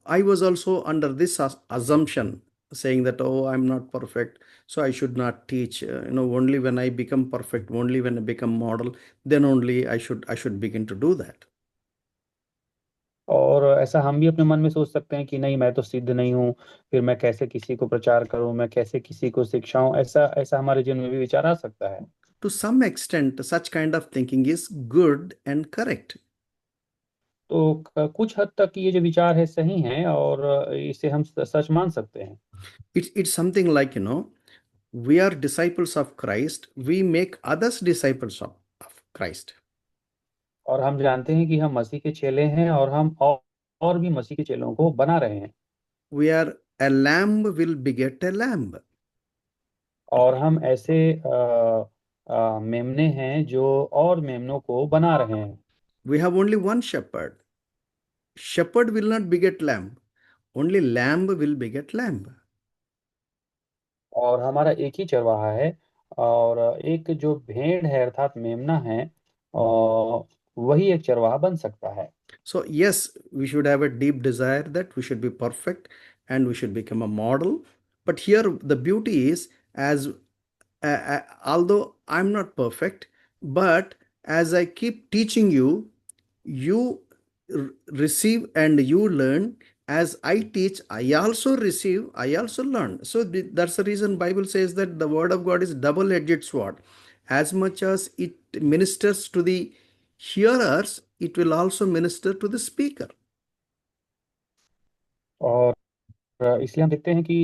I was also under this assumption, saying that, oh, I'm not perfect, so I should not teach. Only when I become perfect, only when I become model, then only I should begin to do that. और ऐसा हम भी अपने मन में सोच सकते हैं कि नहीं, मैं तो सिद्ध नहीं हूँ, फिर मैं कैसे किसी को प्रचार करूं, मैं कैसे किसी को सिखाऊं। ऐसा ऐसा हमारे जीवन में भी विचार आ सकता है। To some extent, such kind of thinking is good and correct. तो कुछ हद तक ये जो विचार है सही है, और इसे हम सच मान सकते हैं। It's something like, we are disciples of Christ, we make others disciples of Christ. और हम जानते हैं कि हम मसीह के चेले हैं, और हम और भी मसीह के चेलों को बना रहे हैं। We are a lamb will beget a lamb. और हम ऐसे मेमने हैं जो और मेमनों को बना रहे हैं। We have only one shepherd. Shepherd will not beget lamb. Only lamb will beget lamb. और हमारा एक ही चरवाहा है, और एक जो भेड़ है अर्थात मेमना है, और वही एक चरवाहा बन सकता है। So, yes, we should have a deep desire that we should be perfect and we should become a model. But here, the beauty is, as although I'm not perfect, but as I keep teaching you, you receive and you learn. As I teach, I also receive, I also learn. So that's the reason Bible says that the word of God is double-edged sword. As much as it ministers to the hearers, it will also minister to the speaker. और इसलिए हम देखते हैं कि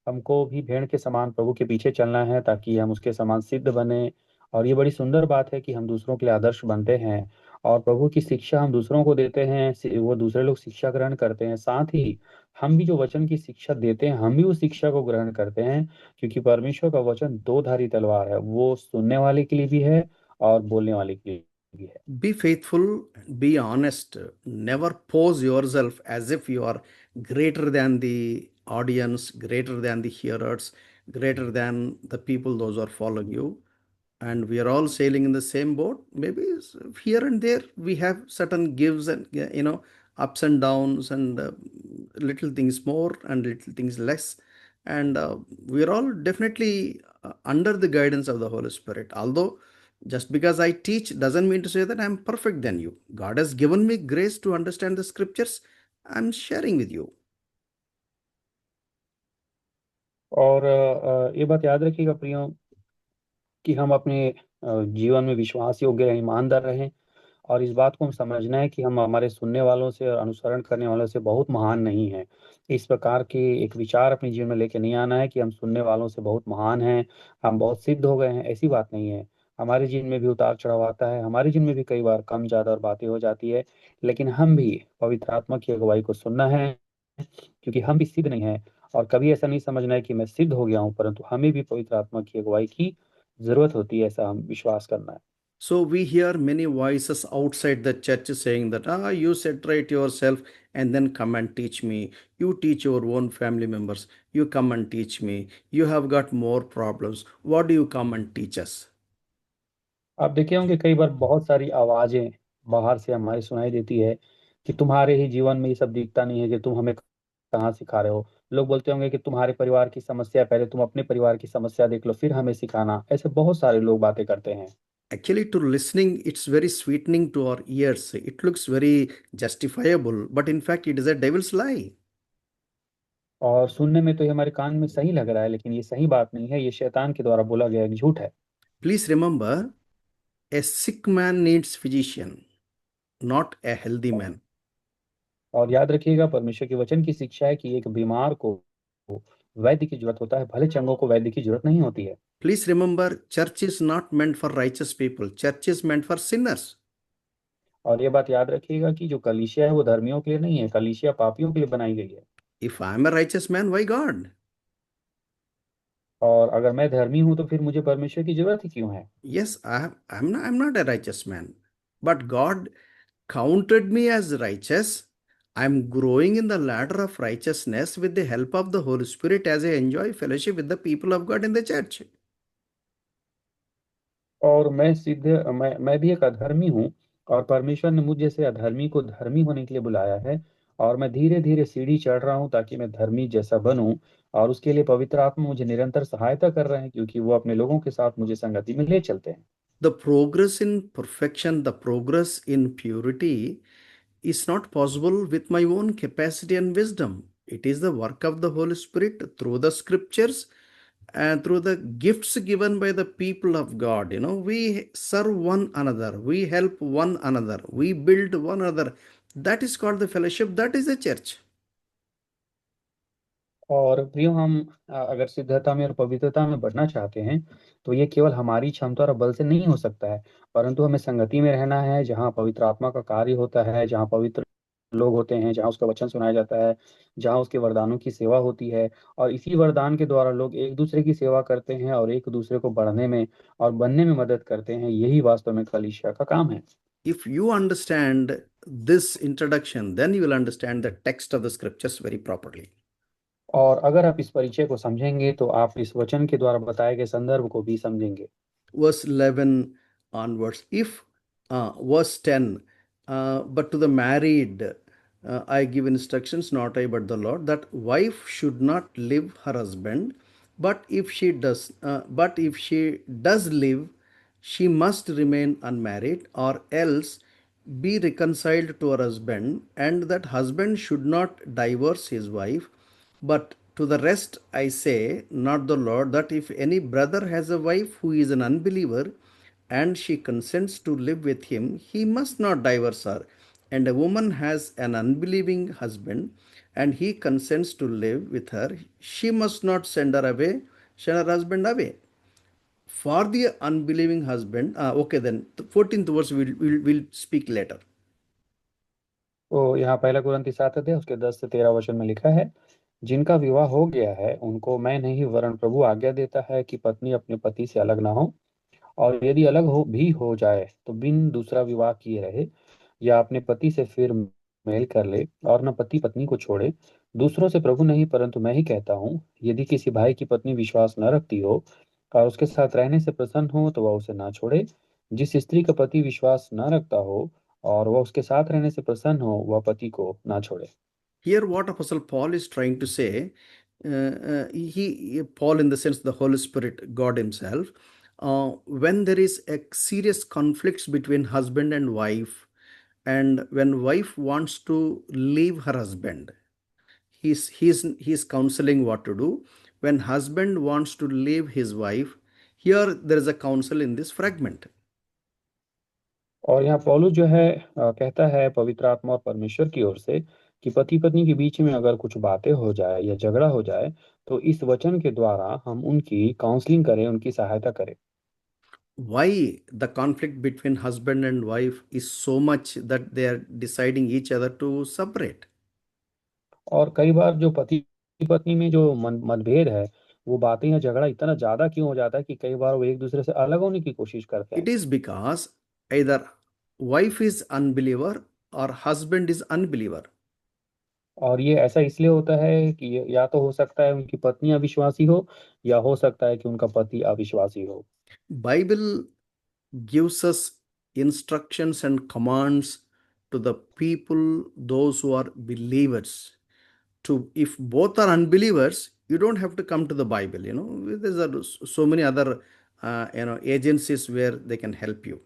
हमको भी भेड़ के समान प्रभु के पीछे चलना है, ताकि हम उसके समान सिद्ध बने। और ये बड़ी सुंदर बात है कि हम दूसरों के लिए आदर्श बनते हैं, और प्रभु की शिक्षा हम दूसरों को देते हैं, वो दूसरे लोग शिक्षा ग्रहण करते हैं। साथ ही हम भी जो वचन की शिक्षा देते हैं, हम भी उस शिक्षा को ग्रहण करते हैं, क्योंकि परमेश्वर का वचन दो धारी तलवार है, वो सुनने वाले के लिए भी है और बोलने वाले के लिए भी है। Be faithful, be honest. Never pose yourself as if you are greater than the audience, greater than the hearers, greater than the people, those who are following you. And we are all sailing in the same boat. Maybe here and there we have certain gives and, ups and downs, and little things more and little things less. And we are all definitely under the guidance of the Holy Spirit. Although, just because I teach doesn't mean to say that I'm perfect than you. God has given me grace to understand the scriptures. I'm sharing with you. और ये बात याद रखिएगा प्रियो, कि हम अपने जीवन में विश्वास योग्य रहें, ईमानदार रहें। और इस बात को हम समझना है कि हम हमारे सुनने वालों से और अनुसरण करने वालों से बहुत महान नहीं हैं। इस प्रकार के एक विचार अपने जीवन में लेके नहीं आना है कि हम सुनने वालों से बहुत महान हैं, हम बहुत सिद्ध हो गए हैं। ऐसी बात नहीं है। हमारे जीवन में भी उतार चढ़ाव आता है, हमारे जीवन में भी कई बार कम ज्यादा और बातें हो जाती है, लेकिन हम भी पवित्र आत्मा की अगुवाई को सुनना है, क्योंकि हम भी सिद्ध नहीं है। और कभी ऐसा नहीं समझना है कि मैं सिद्ध हो गया हूँ, परंतु हमें भी पवित्र आत्मा की अगुवाई की जरूरत होती है, ऐसा हम विश्वास करना है। So we hear many voices outside the church saying that, you set right yourself and then come and teach me. You teach your own family members. You come and teach me. You have got more problems. What do you come and teach us? आप देखे होंगे कई बार बहुत सारी आवाजें बाहर से हमारी सुनाई देती है कि तुम्हारे ही जीवन में ये सब दिखता नहीं है कि तुम हमें कहाँ सिखा रहे हो। लोग बोलते होंगे कि तुम्हारे परिवार की समस्या है, पहले तुम अपने परिवार की समस्या देख लो फिर हमें सिखाना। ऐसे बहुत सारे लोग बातें करते हैं। Actually, to listening, it's very sweetening to our ears. It looks very justifiable, but in fact, it is a devil's lie. और सुनने में तो ये हमारे कान में सही लग रहा है, लेकिन ये सही बात नहीं है, ये शैतान के द्वारा बोला गया एक झूठ है। Please remember, a sick man needs physician, not a healthy man. और याद रखिएगा, परमेश्वर के वचन की शिक्षा है कि एक बीमार को वैद्य की जरूरत होता है, भले चंगों को वैद्य की जरूरत नहीं होती है। Please remember, church is not meant for righteous people. Church is meant for sinners. और ये बात याद रखिएगा कि जो कलीसिया है वो धर्मियों के लिए नहीं है, कलीसिया पापियों के लिए बनाई गई है। If I am a righteous man, why God? और अगर मैं धर्मी हूं तो फिर मुझे परमेश्वर की जरूरत ही क्यों है। Yes, I'm not a righteous man, but God counted me as righteous. I'm growing in the ladder of righteousness with the help of the Holy Spirit as I enjoy fellowship with the people of God in the church. और मैं भी एक अधर्मी हूँ, और परमेश्वर ने मुझ जैसे अधर्मी को धर्मी होने के लिए बुलाया है। और मैं धीरे धीरे सीढ़ी चढ़ रहा हूँ ताकि मैं धर्मी जैसा बनूं। और उसके लिए पवित्र आत्मा मुझे निरंतर सहायता कर रहे हैं, क्योंकि वो अपने लोगों के साथ मुझे संगति में ले चलते हैं। The progress in perfection, the progress in purity is not possible with my own capacity and wisdom. It is the work of the Holy Spirit through the scriptures and through the gifts given by the people of God. We serve one another, we help one another, we build one another. That is called the fellowship, that is the church. और प्रियो, हम अगर सिद्धता में और पवित्रता में बढ़ना चाहते हैं तो ये केवल हमारी क्षमता और बल से नहीं हो सकता है, परंतु हमें संगति में रहना है जहाँ पवित्र आत्मा का कार्य होता है, जहाँ पवित्र लोग होते हैं, जहाँ उसका वचन सुनाया जाता है, जहाँ उसके वरदानों की सेवा होती है। और इसी वरदान के द्वारा लोग एक दूसरे की सेवा करते हैं और एक दूसरे को बढ़ने में और बनने में मदद करते हैं। यही वास्तव में कलीसिया का काम है। If you understand this introduction, then you will understand the text of the scriptures very properly. और अगर आप इस परिचय को समझेंगे तो आप इस वचन के द्वारा बताए गए संदर्भ को भी समझेंगे। Verse 11 onwards. If verse 10, but to the married I give instructions, not I but the Lord, that wife should not leave her husband, but if she does live, she must remain unmarried, or else be reconciled to her husband, and that husband should not divorce his wife. But to the rest I say, not the Lord, that if any brother has a wife who is an unbeliever, and she consents to live with him, he must not divorce her. And a woman has an unbelieving husband, and he consents to live with her, she must not send her husband away. For the unbelieving husband, okay, then the 14th verse we'll speak later. तो यहाँ पहला कुरिन्थी 7 अध्याय उसके 10 से 13 वचन में लिखा है, जिनका विवाह हो गया है उनको मैं नहीं वरन प्रभु आज्ञा देता है कि पत्नी अपने पति से अलग ना हो, और यदि अलग हो जाए तो बिन दूसरा विवाह किए रहे, या अपने पति से फिर मेल कर ले, और न पति पत्नी को छोड़े। दूसरों से प्रभु नहीं परंतु मैं ही कहता हूँ, यदि किसी भाई की पत्नी विश्वास न रखती हो और उसके साथ रहने से प्रसन्न हो तो वह उसे ना छोड़े। जिस स्त्री का पति विश्वास न रखता हो और वह उसके साथ रहने से प्रसन्न हो, वह पति को ना छोड़े। Here, what Apostle Paul is trying to say, Paul, in the sense the Holy Spirit, God Himself, when there is a serious conflicts between husband and wife, and when wife wants to leave her husband, he's counseling what to do. When husband wants to leave his wife, here there is a counsel in this fragment. और यहाँ पौलुस जो है कहता है पवित्र आत्मा और परमेश्वर की ओर से कि पति पत्नी के बीच में अगर कुछ बातें हो जाए या झगड़ा हो जाए तो इस वचन के द्वारा हम उनकी काउंसलिंग करें, उनकी सहायता करें। Why the conflict between husband and wife is so much that they are deciding each other to separate? और कई बार जो पति पत्नी में जो मतभेद है वो बातें या झगड़ा इतना ज्यादा क्यों हो जाता है कि कई बार वो एक दूसरे से अलग होने की कोशिश करते It हैं। is because either wife is unbeliever or husband is unbeliever. और ये ऐसा इसलिए होता है कि या तो हो सकता है उनकी पत्नी अविश्वासी हो, या हो सकता है कि उनका पति अविश्वासी हो। Bible gives us instructions and commands to the people, those who are believers. To if both are unbelievers, you don't have to come to the Bible. There's so many other agencies where they can help you.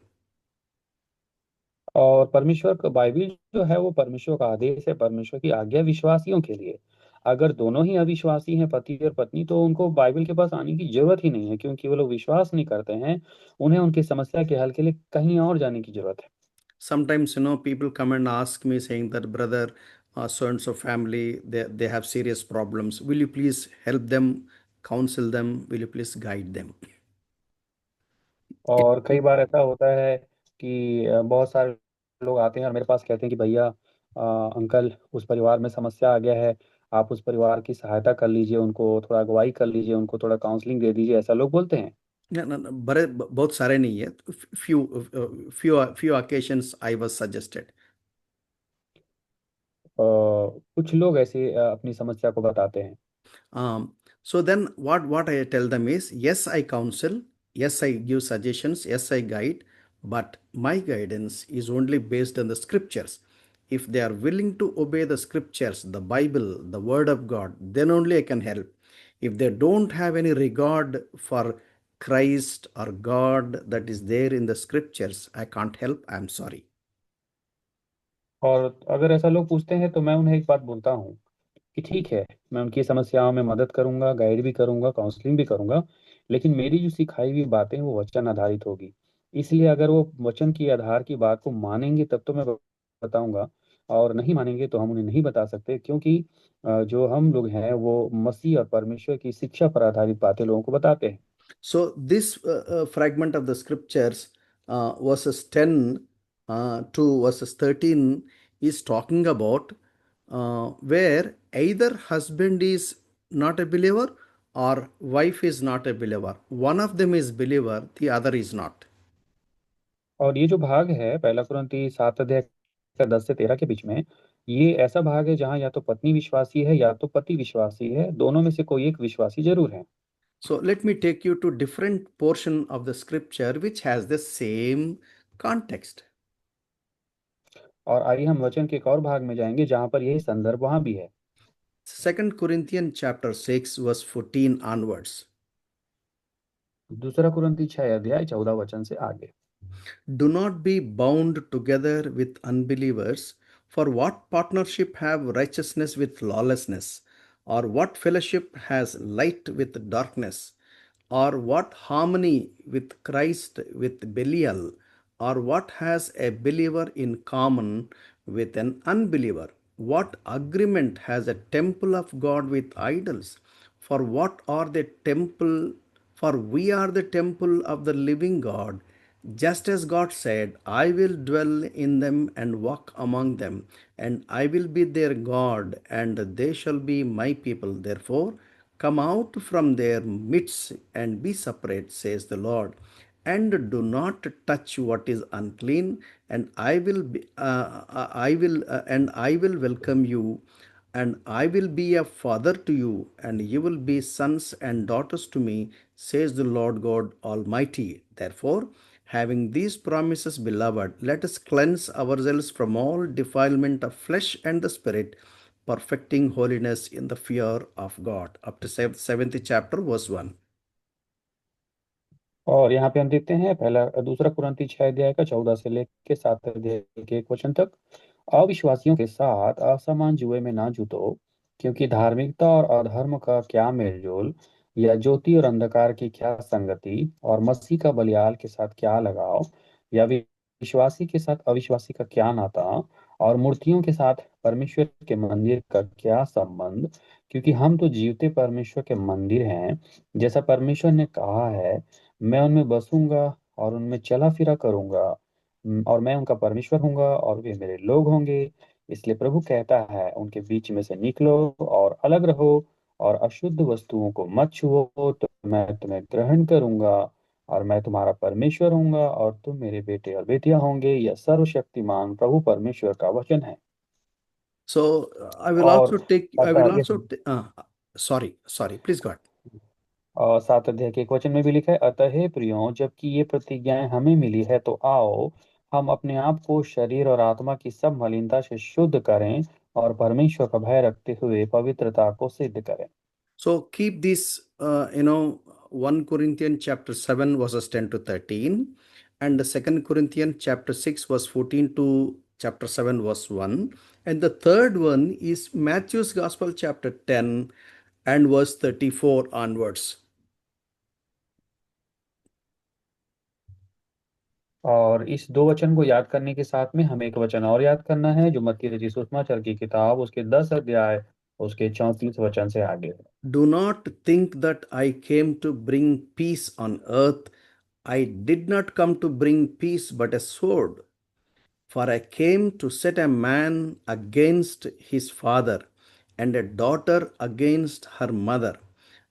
और परमेश्वर का Bible जो है वो परमेश्वर का आदेश है, परमेश्वर की आज्ञा विश्वासियों के लिए। अगर दोनों ही अविश्वासी हैं, पति और पत्नी, तो उनको बाइबल के पास आने की जरूरत ही नहीं है, क्योंकि वो लोग विश्वास नहीं करते हैं। उन्हें उनकी समस्या के हल के लिए कहीं और जाने की जरूरत है। Sometimes, people come and ask me saying that, brother, so and so family, they have serious problems. Will you please help them, counsel them? Will you please guide them? और कई बार ऐसा होता है कि बहुत सारे लोग आते हैं और मेरे पास कहते हैं कि भैया, अंकल, उस परिवार में समस्या आ गया है, आप उस परिवार की सहायता कर लीजिए, उनको थोड़ा अगुवाई कर लीजिए, उनको थोड़ा काउंसलिंग दे दीजिए, ऐसा लोग बोलते हैं। No, no, no, बहुत सारे नहीं है. Few occasions I was suggested. कुछ लोग ऐसे अपनी समस्या को बताते हैं। So then what I tell them is, yes, I counsel, yes, I give suggestions, yes, I guide, but my guidance is only based on the scriptures. If they are willing to obey the scriptures, the Bible, the word of God, then only I can help. If they don't have any regard for Christ or God that is there in the scriptures, I can't help. I'm sorry. और अगर ऐसा लोग पूछते हैं तो मैं उन्हें एक बात बोलता हूँ कि ठीक है, मैं उनकी समस्याओं में मदद करूंगा, गाइड भी करूंगा, काउंसलिंग भी करूंगा, लेकिन मेरी जो सिखाई हुई बातें वो वचन आधारित होगी। इसलिए अगर वो वचन की आधार की बात को मानेंगे तब तो मैं बताऊंगा, और नहीं मानेंगे तो हम उन्हें नहीं बता सकते, क्योंकि जो हम लोग हैं वो मसीह और परमेश्वर की शिक्षा पर आधारित बातें लोगों को बताते हैं। So, this fragment of the scriptures, verses 10 to verses 13, is talking about where either husband is not a believer or wife is not a believer. One of them is believer, the other is not. और ये जो भाग है पहला कुरिन्थी 7 अध्याय का 10 से 13 के बीच में, ये ऐसा भाग है जहाँ या तो पत्नी विश्वासी है या तो पति विश्वासी है, दोनों में से कोई एक विश्वासी जरूर है। So, let me take you to different portion of the scripture which has the same context. और आइए हम वचन के एक और भाग में जाएंगे जहाँ पर यही संदर्भ वहां भी है। 2 Corinthians chapter 6 verse 14 onwards. दूसरा कुरिन्थी 6 अध्याय 14 वचन से आगे। Do not be bound together with unbelievers, for what partnership have righteousness with lawlessness? Or what fellowship has light with darkness? Or what harmony with Christ with Belial? Or what has a believer in common with an unbeliever? What agreement has a temple of God with idols? For what are the temple? For we are the temple of the living God. Just as God said, I will dwell in them and walk among them, and I will be their God, and they shall be my people. Therefore, come out from their midst and be separate, says the Lord, and do not touch what is unclean, and I will welcome you, and I will be a father to you, and you will be sons and daughters to me, says the Lord God Almighty. Therefore, having these promises, beloved, let us cleanse ourselves from all defilement of flesh and the spirit, perfecting holiness in the fear of God. Up to 7th chapter, verse 1. और यहाँ पे हम देखते हैं पहला दूसरा कुरिन्थी 6 अध्याय का 14 से लेकर 7 अध्याय के 1 वचन तक। अविश्वासियों के साथ असमान जुए में ना जुटो, क्योंकि धार्मिकता और अधर्म का क्या मेलजोल, या ज्योति और अंधकार की क्या संगति, और मसीह का बलियाल के साथ क्या लगाव, या विश्वासी के साथ अविश्वासी का क्या नाता, और मूर्तियों के साथ परमेश्वर के मंदिर का क्या संबंध। क्योंकि हम तो जीवते परमेश्वर के मंदिर हैं, जैसा परमेश्वर ने कहा है, मैं उनमें बसूंगा और उनमें चला फिरा करूंगा, और मैं उनका परमेश्वर हूंगा और वे मेरे लोग होंगे। इसलिए प्रभु कहता है, उनके बीच में से निकलो और अलग रहो और अशुद्ध वस्तुओं को मत छुओ, तो मैं तुम्हें ग्रहण करूंगा और मैं तुम्हारा परमेश्वर होऊंगा और तुम मेरे बेटे और बेटियां होंगे। यह सर्वशक्तिमान प्रभु परमेश्वर का वचन है। So I will और also take, I अतः will आगे, also, sorry, please go ahead. और 7 अध्याय के 1 वचन में भी लिखा है, अतः हे प्रियो, जबकि ये प्रतिज्ञाएं हमें मिली है, तो आओ हम अपने आप को शरीर और आत्मा की सब मलिनता से शुद्ध करें और परमेश्वर का भय रखते हुए पवित्रता को सिद्ध करें। So keep this, 1 Corinthians chapter 7 verses 10 to 13, and the 2 Corinthians chapter 6 verse 14 to chapter 7 verse 1. And the third one is Matthew's Gospel chapter 10 and verse 34 onwards. और इस 2 वचन को याद करने के साथ में हमें एक वचन और याद करना है, जो मत्ती रचित सुसमाचार की किताब उसके 10 अध्याय उसके 34 वचन से आगे है। Do not think that I came to bring peace on earth. I did not come to bring peace but a sword. For I came to set a man against his father, and a daughter against her mother,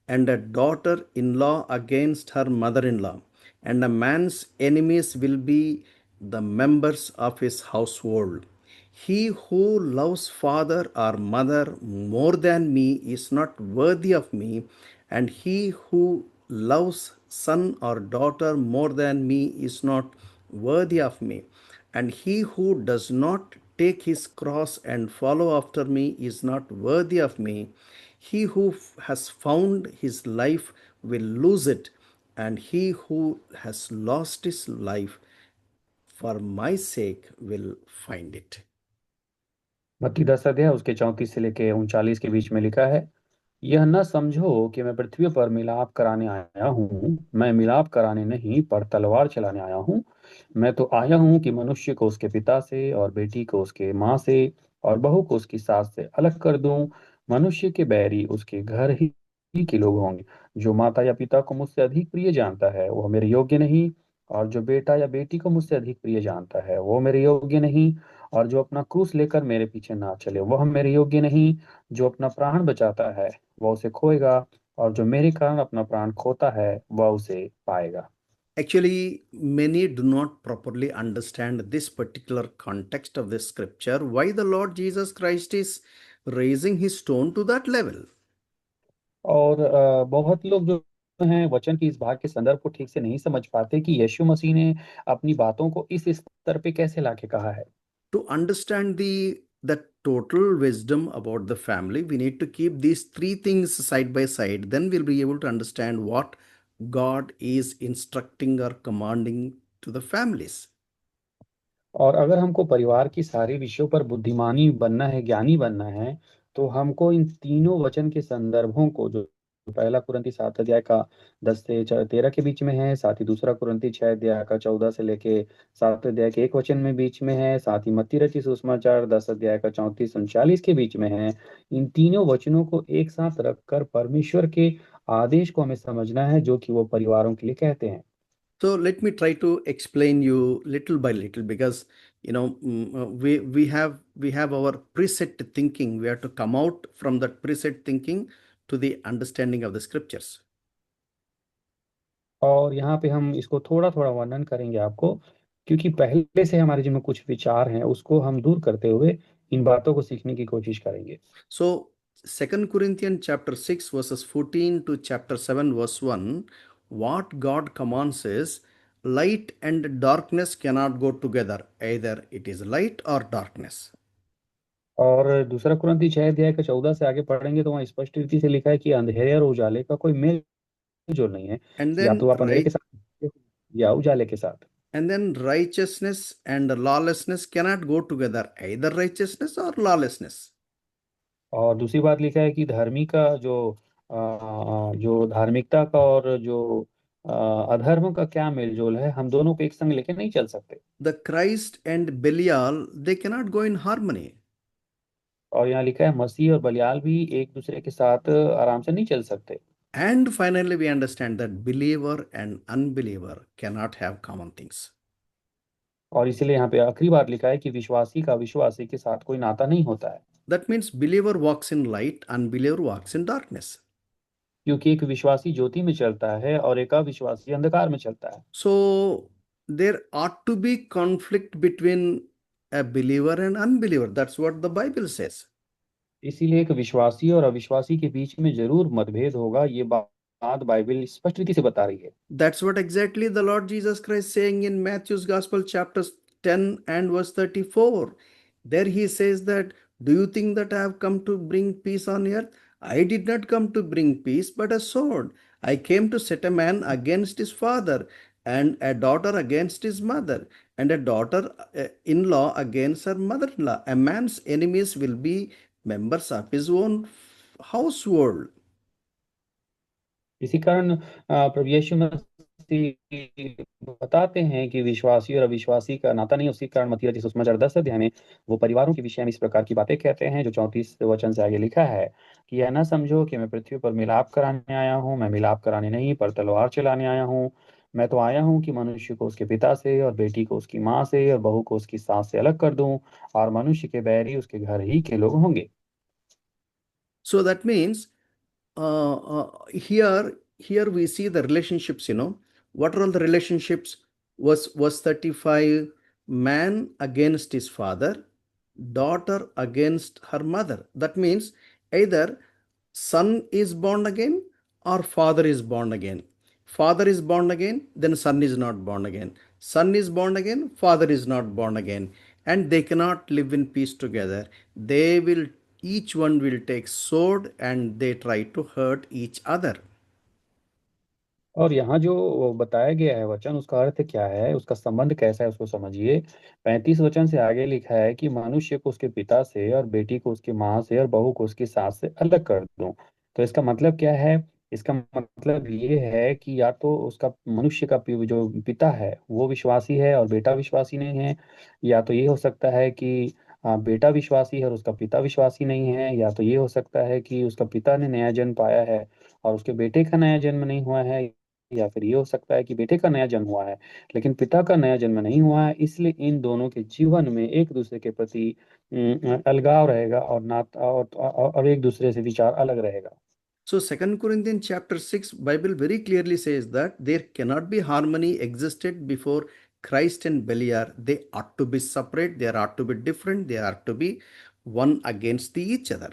and a daughter in law against her mother in law. And a man's enemies will be the members of his household. He who loves father or mother more than me is not worthy of me, and he who loves son or daughter more than me is not worthy of me. And he who does not take his cross and follow after me is not worthy of me. He who has found his life will lose it, and he who has lost his life for my sake will find it. मत्ती 10 अध्याय उसके 34 से लेके 39 के बीच में लिखा है, यह न समझो कि मैं पृथ्वी पर मिलाप कराने आया हूँ। मैं मिलाप कराने नहीं, पर तलवार चलाने आया हूँ। मैं तो आया हूँ कि मनुष्य को उसके पिता से और बेटी को उसके माँ से और बहू को उसकी सास से अलग कर दूं। मनुष्य के बैरी उसके घर ही के लोग होंगे। जो माता या पिता को मुझसे अधिक प्रिय जानता है वह मेरे योग्य नहीं, और जो बेटा या बेटी को मुझसे अधिक प्रिय जानता है वो मेरे योग्य नहीं, और जो अपना क्रूस लेकर मेरे पीछे ना चले वह मेरे योग्य नहीं। जो अपना प्राण बचाता है वह उसे खोएगा, और जो मेरे कारण अपना प्राण खोता है वह उसे पाएगा। Actually, many do not properly understand this particular context of this scripture, why the Lord Jesus Christ is raising his tone to that level. और बहुत लोग जो हैं वचन की इस भाग के संदर्भ को ठीक से नहीं समझ पाते कि यीशु मसीह ने अपनी बातों को इस स्तर पे कैसे लाके कहा है। To understand the total wisdom about the family, we need to keep these three things side by side. Then we'll be able to understand what God is instructing or commanding to the families. और अगर हमको परिवार की सारी विषयों पर बुद्धिमानी बनना है, ज्ञानी बनना है, तो हमको इन तीनों वचन के संदर्भों को, जो पहला कुरिन्ती 7 अध्याय का 10 से 13 के बीच में है, साथ ही दूसरा कुरिन्ती 6 अध्याय का 14 से लेके 7 अध्याय के 1 वचन में बीच में है, साथ ही मत्ती रचित सुसमाचार 10 अध्याय का 34 39 के बीच में है, इन तीनों वचनों को एक साथ रखकर परमेश्वर के आदेश को हमें समझना है, जो कि वो परिवारों के लिए कहते हैं। So let me try to explain you little by little, because we have our preset thinking. We have to come out from that preset thinking to the understanding of the scriptures. और यहाँ पे हम इसको थोड़ा थोड़ा वर्णन करेंगे आपको, क्योंकि पहले से हमारे जिनमें कुछ विचार हैं उसको हम दूर करते हुए इन बातों को सीखने की कोशिश करेंगे। So 2 Corinthians chapter 6 verses 14 to chapter 7 verse 1, what God commands is light and darkness cannot go together. Either it is light or darkness. और दूसरा कुरिन्ती 6 अध्याय का 14 से आगे पढ़ेंगे तो वहाँ स्पष्ट रीति से लिखा है कि अंधेरे और उजाले का कोई मेल जोल नहीं है। And या then तो आप अंधेरे के right साथ या उजाले के साथ। and then righteousness and lawlessness cannot go together. Either righteousness or lawlessness. और दूसरी बात लिखा है कि धार्मिक का जो धार्मिकता का और जो अ, अधर्म का क्या मेलजोल है, हम दोनों को एक संग लेके नहीं चल सकते। The Christ and Belial, they cannot go in harmony. और यहाँ लिखा है मसीह और बलियाल भी एक दूसरे के साथ आराम से नहीं चल सकते। And finally, we understand that believer and unbeliever cannot have common things. और इसीलिए यहाँ पे आखिरी बात लिखा है कि विश्वासी का विश्वासी के साथ कोई नाता नहीं होता है। That means believer walks in light, unbeliever walks in darkness. क्योंकि एक विश्वासी ज्योति में चलता है और एक अविश्वासी अंधकार में चलता है। So there ought to be conflict between a believer and unbeliever. That's what the Bible says. इसीलिए एक विश्वासी और अविश्वासी के बीच में जरूर मतभेद होगा, ये बात बाइबल स्पष्ट रीति से बता रही है। That's what exactly the Lord Jesus Christ saying in Matthew's Gospel, chapter 10 and verse 34. There he says that, do you think that I have come to bring peace on earth? I did not come to bring peace, but a sword. I came to set a man against his father, and a daughter against his mother, and a daughter-in-law against her mother-in-law. A man's enemies will be members of his own household. इसी कारण प्रभु यीशु मसीह बताते हैं कि विश्वासी और अविश्वासी का नाता नहीं। उसी कारण मत्ती रचित सुसमाचार 10 अध्याय में वो परिवारों के विषय में इस प्रकार की बातें कहते हैं, जो 34 वचन से आगे लिखा है कि यह ना समझो कि मैं पृथ्वी पर मिलाप कराने आया हूँ। मैं मिलाप कराने नहीं पर तलवार चलाने आया हूँ। मैं तो आया हूँ कि मनुष्य को उसके पिता से और बेटी को उसकी माँ से और बहू को उसकी सास से अलग कर दूं, और मनुष्य के बैरी उसके घर ही के लोग होंगे। So that means here we see the relationships. What are all the relationships? Was 35, man against his father, daughter against her mother. That means either son is born again or father is born again. Father is born again, then son is not born again. Son is born again, father is not born again, and they cannot live in peace together. They will, each one will take sword and they try to hurt each other. और यहाँ जो बताया गया है वचन, उसका अर्थ क्या है, उसका संबंध कैसा है, उसको समझिए। 35 वचन से आगे लिखा है कि मनुष्य को उसके पिता से और बेटी को उसकी माँ से और बहू को उसकी सास से अलग कर दूं। तो इसका मतलब क्या है? इसका मतलब ये है कि या तो उसका मनुष्य का जो पिता है वो विश्वासी है और बेटा विश्वासी नहीं है, या तो ये हो सकता है कि बेटा विश्वासी है और उसका पिता विश्वासी नहीं है, या तो ये हो सकता है कि उसका पिता ने नया जन्म पाया है और उसके बेटे का नया जन्म नहीं हुआ है, या फिर ये हो सकता है कि बेटे का नया जन्म हुआ है लेकिन पिता का नया जन्म नहीं हुआ है। इसलिए इन दोनों के जीवन में एक दूसरे के प्रति अलगाव रहेगा और नाता और एक दूसरे से विचार अलग रहेगा। So 2 Corinthians chapter 6 Bible very clearly says that there cannot be harmony existed before Christ and Belial. They ought to be separate, they ought to be different, they ought to be one against each other.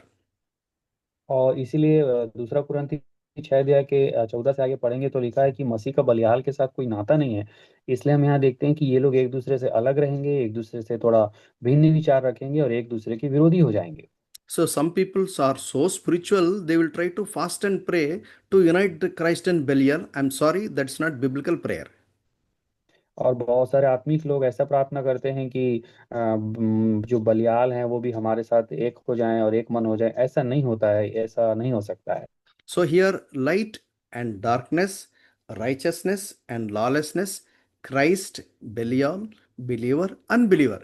और इसीलिए दूसरा कुरिन्थी 6 अध्याय के 14 से आगे पढ़ेंगे तो लिखा है कि मसीह का बलिहाल के साथ कोई नाता नहीं है। इसलिए हम यहाँ देखते हैं कि ये लोग एक दूसरे से अलग रहेंगे, एक दूसरे से थोड़ा भिन्न विचार रखेंगे और एक दूसरे के विरोधी हो जाएंगे। So some people are so spiritual, they will try to fast and pray to unite the Christ and Belial. I'm sorry, that's not biblical prayer. और बहुत सारे आत्मिक लोग ऐसा प्रार्थना करते हैं कि जो बलियाल हैं वो भी हमारे साथ एक हो जाएं और एक मन हो जाएं। ऐसा नहीं होता है, ऐसा नहीं हो सकता है। So here, light and darkness, righteousness and lawlessness, Christ, Belial, believer, unbeliever.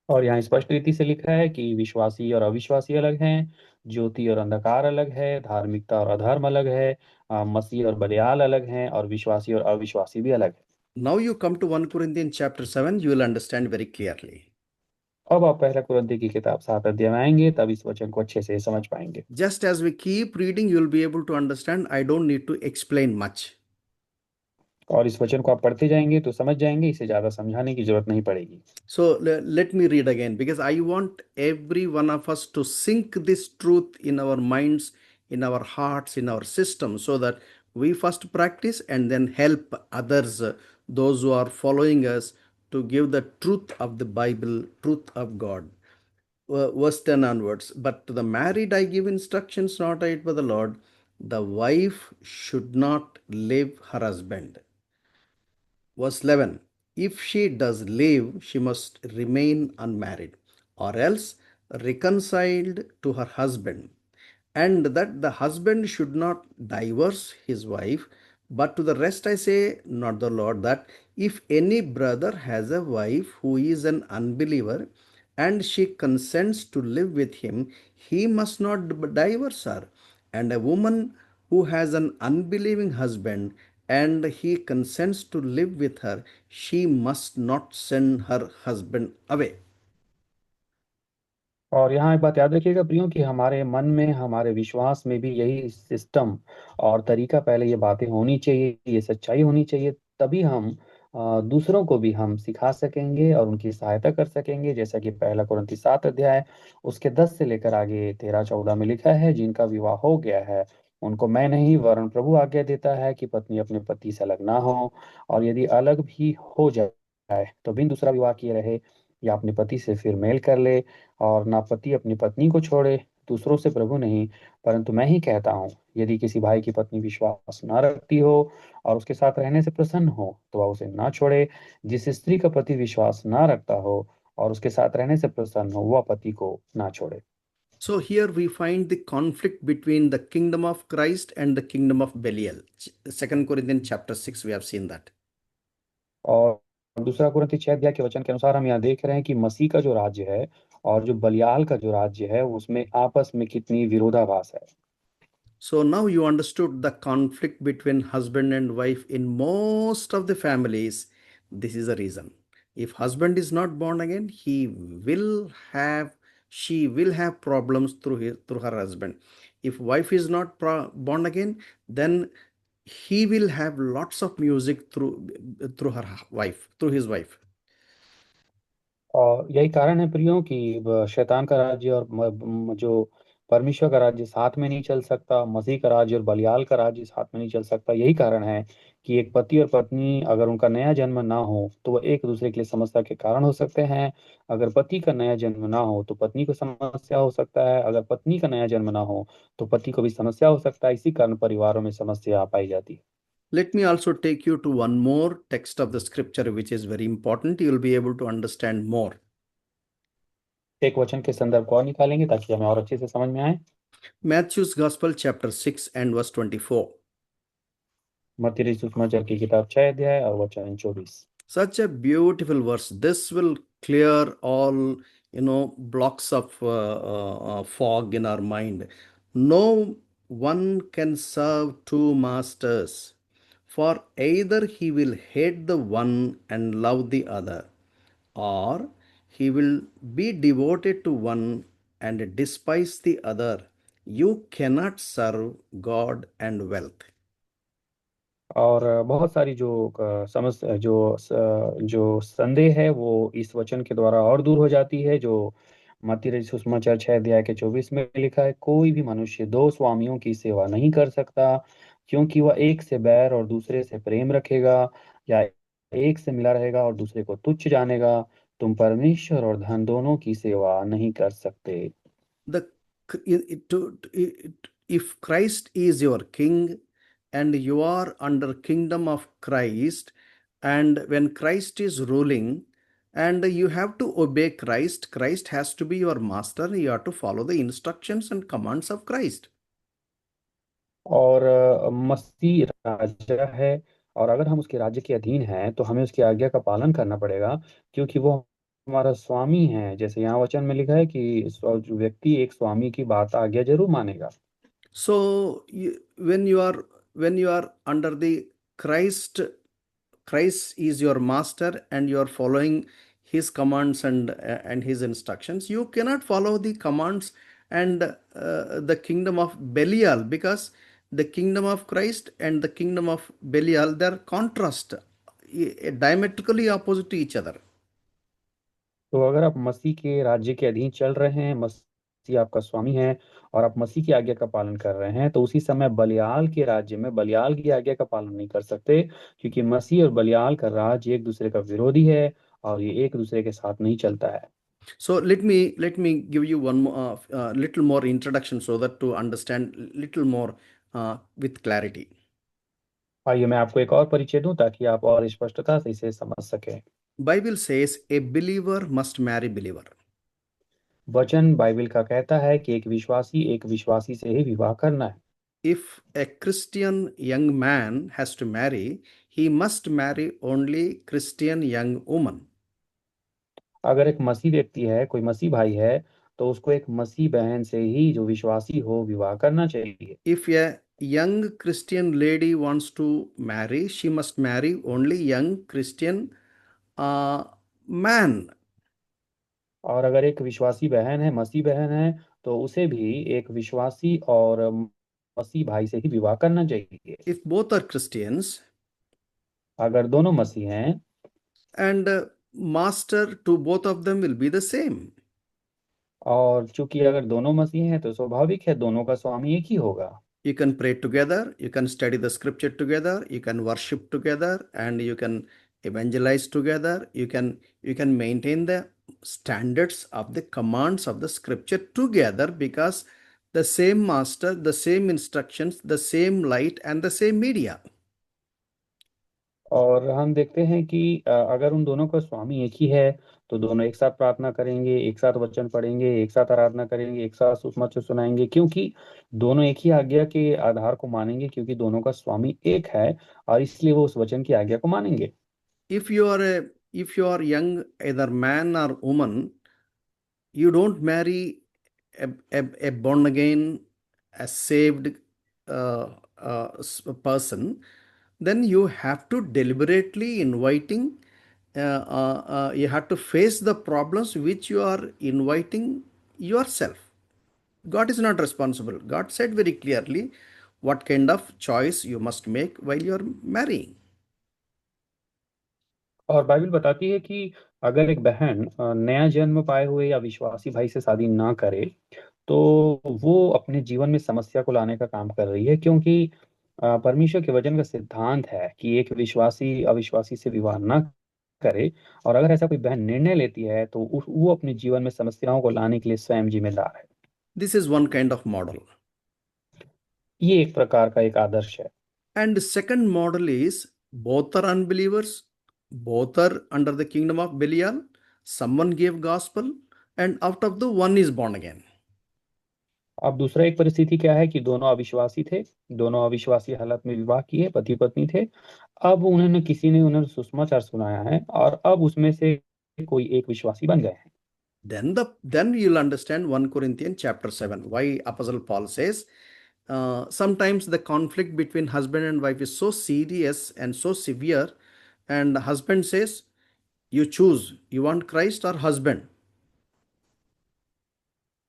और यहाँ स्पष्ट रीति से लिखा है कि विश्वासी और अविश्वासी अलग हैं, ज्योति और अंधकार अलग है, धार्मिकता और अधर्म अलग है, मसीह और बलियाल अलग हैं, और विश्वासी और अविश्वासी भी अलग है। Now you come to 1 Corinthians chapter 7, you will understand very clearly. अब आप पहला कुरिन्थी की किताब 7 अध्याय में आएंगे तब इस वचन को अच्छे से समझ पाएंगे। Just as we keep reading, you will be able to understand. I don't need to explain much. और इस वचन को आप पढ़ते जाएंगे तो समझ जाएंगे, इसे ज्यादा समझाने की जरूरत नहीं पड़ेगी। So let me read again because I want every one of us to sink this truth in our minds, in our hearts, in our system, so that we first practice and then help others, those who are following us, to give the truth of the Bible, truth of God. Verse 10 onwards. But to the married I give instructions not right by the Lord. The wife should not leave her husband. Verse 11. If she does leave, she must remain unmarried, or else reconciled to her husband, and that the husband should not divorce his wife. But to the rest I say, not the Lord, that if any brother has a wife who is an unbeliever, and she consents to live with him, he must not divorce her. And a woman who has an unbelieving husband, and he consents to live with her, she must not send her husband away. और यहाँ एक बात याद रखिएगा प्रियो कि हमारे मन में, हमारे विश्वास में भी यही सिस्टम और तरीका, पहले ये बातें होनी चाहिए, ये सच्चाई होनी चाहिए, तभी हम दूसरों को भी हम सिखा सकेंगे और उनकी सहायता कर सकेंगे। जैसा कि पहला कुरिन्थी 7 अध्याय उसके 10 से लेकर आगे 13-14 में लिखा है, जिनका विवाह हो गया है उनको मैं नहीं वरन प्रभु आज्ञा देता है कि पत्नी अपने पति से अलग ना हो, और यदि अलग भी हो जाए तो बिन दूसरा विवाह किए रहे या अपने पति से फिर मेल कर ले, और ना पति अपनी पत्नी को छोड़े, दूसरों से प्रभु नहीं। परंतु मैं ही कहता हूँ, यदि किसी भाई की पत्नी विश्वास न रखती हो और उसके साथ रहने से प्रसन्न हो तो वह उसे ना छोड़े। जिस स्त्री का पति विश्वास ना रखता हो और उसके साथ रहने से प्रसन्न हो, वह पति को ना छोड़े। So here we find the conflict between the kingdom of Christ and the kingdom of Belial. Second Corinthians chapter 6, we have seen that. और दूसरा कुरिन्थी 6 अध्याय के वचन के अनुसार हम यहाँ देख रहे हैं कि मसीह का जो राज्य है और जो बलियाल का जो राज्य है, उसमें आपस में कितनी विरोधाभास है। So now you understood the conflict between husband and wife in most of the families. This is the reason. If husband is not born again, she will have problems through her husband. If wife is not born again, then he will have lots of music through her wife, through his wife. और यही कारण है प्रियो कि शैतान का राज्य और जो परमेश्वर का राज्य साथ में नहीं चल सकता, मसीह का राज्य और बलियाल का राज्य साथ में नहीं चल सकता। यही कारण है कि एक पति और पत्नी अगर उनका नया जन्म ना हो तो वह एक दूसरे के लिए समस्या के कारण हो सकते हैं। अगर पति का नया जन्म ना हो तो पत्नी को समस्या हो सकता है, अगर पत्नी का नया जन्म ना हो तो पति को भी समस्या हो सकता है। इसी कारण परिवारों में समस्या पाई जाती है। Let me also take you to one more text of the scripture which is very important. You will be able to understand more. एक वचन के संदर्भ को और निकालेंगे ताकि हमें और अच्छे से समझ में आए। Matthew's Gospel, chapter 6 and verse 24. मत्ती रचित सुसमाचार की किताब 6 अध्याय और वचन 24। Such a beautiful verse. This will clear all, blocks of fog in our mind. No one can serve two masters, for either he will hate the one and love the other, or he will be devoted to one and despise the other. You cannot serve God and wealth. और बहुत सारी जो समस्या, जो संदेह है वो इस वचन के द्वारा और दूर हो जाती है, जो मत्ती रचित सुसमाचार 6 अध्याय के 24 में लिखा है, कोई भी मनुष्य दो स्वामियों की सेवा नहीं कर सकता, क्योंकि वह एक से बैर और दूसरे से प्रेम रखेगा, या एक से मिला रहेगा और दूसरे को तुच्छ जानेगा। तुम परमेश्वर और धन दोनों की सेवा नहीं कर सकते। the if Christ is your king and you are under kingdom of Christ, and when Christ is ruling and you have to obey Christ, Christ has to be your master. You have to follow the instructions and commands of Christ. और मसीह राजा है, और अगर हम उसके राज्य के अधीन हैं तो हमें उसकी आज्ञा का पालन करना पड़ेगा, क्योंकि वो हमारा स्वामी है। जैसे यहाँ वचन में लिखा है कि जो व्यक्ति एक स्वामी की बात आज्ञा जरूर मानेगा। So when you are under the Christ is your master and you are following his commands and his instructions. You cannot follow the commands and the kingdom of Belial, because the kingdom of Christ and the kingdom of Belial, they are contrast, diametrically opposite to each other. तो अगर आप मसीह के राज्य के अधीन चल रहे हैं, मसीह आपका स्वामी है और आप मसीह की आज्ञा का पालन कर रहे हैं, तो उसी समय बलियाल के राज्य में बलियाल की आज्ञा का पालन नहीं कर सकते, क्योंकि मसीह और बलियाल का राज्य एक दूसरे का विरोधी है और ये एक दूसरे के साथ नहीं चलता है। So let me give you one more, little more introduction so that to understand little more with clarity. आइए मैं आपको एक और परिचय दूं ताकि आप और स्पष्टता से इसे समझ सकें। Bible says a believer must marry believer. वचन बाइबल का कहता है कि एक विश्वासी से ही विवाह करना है। If a Christian young man has to marry, he must marry only Christian young woman. अगर एक मसीह व्यक्ति है, कोई मसीह भाई है, तो उसको एक मसीह बहन से ही जो विश्वासी हो विवाह करना चाहिए। If a young Christian lady wants to marry, she must marry only young Christian man. और अगर एक विश्वासी बहन है, मसीह बहन है, तो उसे भी एक विश्वासी और मसीह भाई से ही विवाह करना चाहिए। If both are Christians, अगर दोनों मसीह हैं, and master to both of them will be the same. और चूंकि अगर दोनों मसीह हैं तो स्वाभाविक है दोनों का स्वामी एक ही होगा। You can pray together, you can study the scripture together, you can worship together, and you can evangelize together. You can maintain the standards of the commands of the scripture together, because the same master, the same instructions, the same light, and the same media. और हम देखते हैं कि अगर उन दोनों का स्वामी एक ही है तो दोनों एक साथ प्रार्थना करेंगे, एक साथ वचन पढ़ेंगे, एक साथ आराधना करेंगे, एक साथ सुसमाचार सुनाएंगे, क्योंकि दोनों एक ही आज्ञा के आधार को मानेंगे, क्योंकि दोनों का स्वामी एक है और इसलिए वो उस वचन की आज्ञा को मानेंगे। If you are young, either man or woman, you don't marry a born again, a saved person. Then you have to deliberately inviting, you have to face the problems which you are inviting yourself. God is not responsible. God said very clearly what kind of choice you must make while you are marrying. और Bible बताती है कि अगर एक बहन नया जन्म पाए हुए या विश्वासी भाई से शादी ना करे तो वो अपने जीवन में समस्या को लाने का काम कर रही है, क्योंकि परमेश्वर के वचन का सिद्धांत है कि एक विश्वासी अविश्वासी से विवाह ना करे। और अगर ऐसा कोई बहन निर्णय लेती है तो वो अपने जीवन में समस्याओं को लाने के लिए स्वयं जिम्मेदार है। This is one kind of model. ये एक प्रकार का एक आदर्श है। And the second model is both are unbelievers, both are under the kingdom of Belial. Someone gave gospel, and out of the one is born again. अब दूसरा एक परिस्थिति क्या है कि दोनों अविश्वासी थे, दोनों अविश्वासी हालत में विवाह किए, पति पत्नी थे। अब उन्होंने किसी ने उन्हें सुसमाचार सुनाया है और अब उसमें से कोई एक विश्वासी बन गए हैं। Then you'll understand 1 Corinthians chapter 7 why Apostle Paul says sometimes the conflict between husband and wife is so serious and so severe, and the husband says, you choose, you want Christ or husband.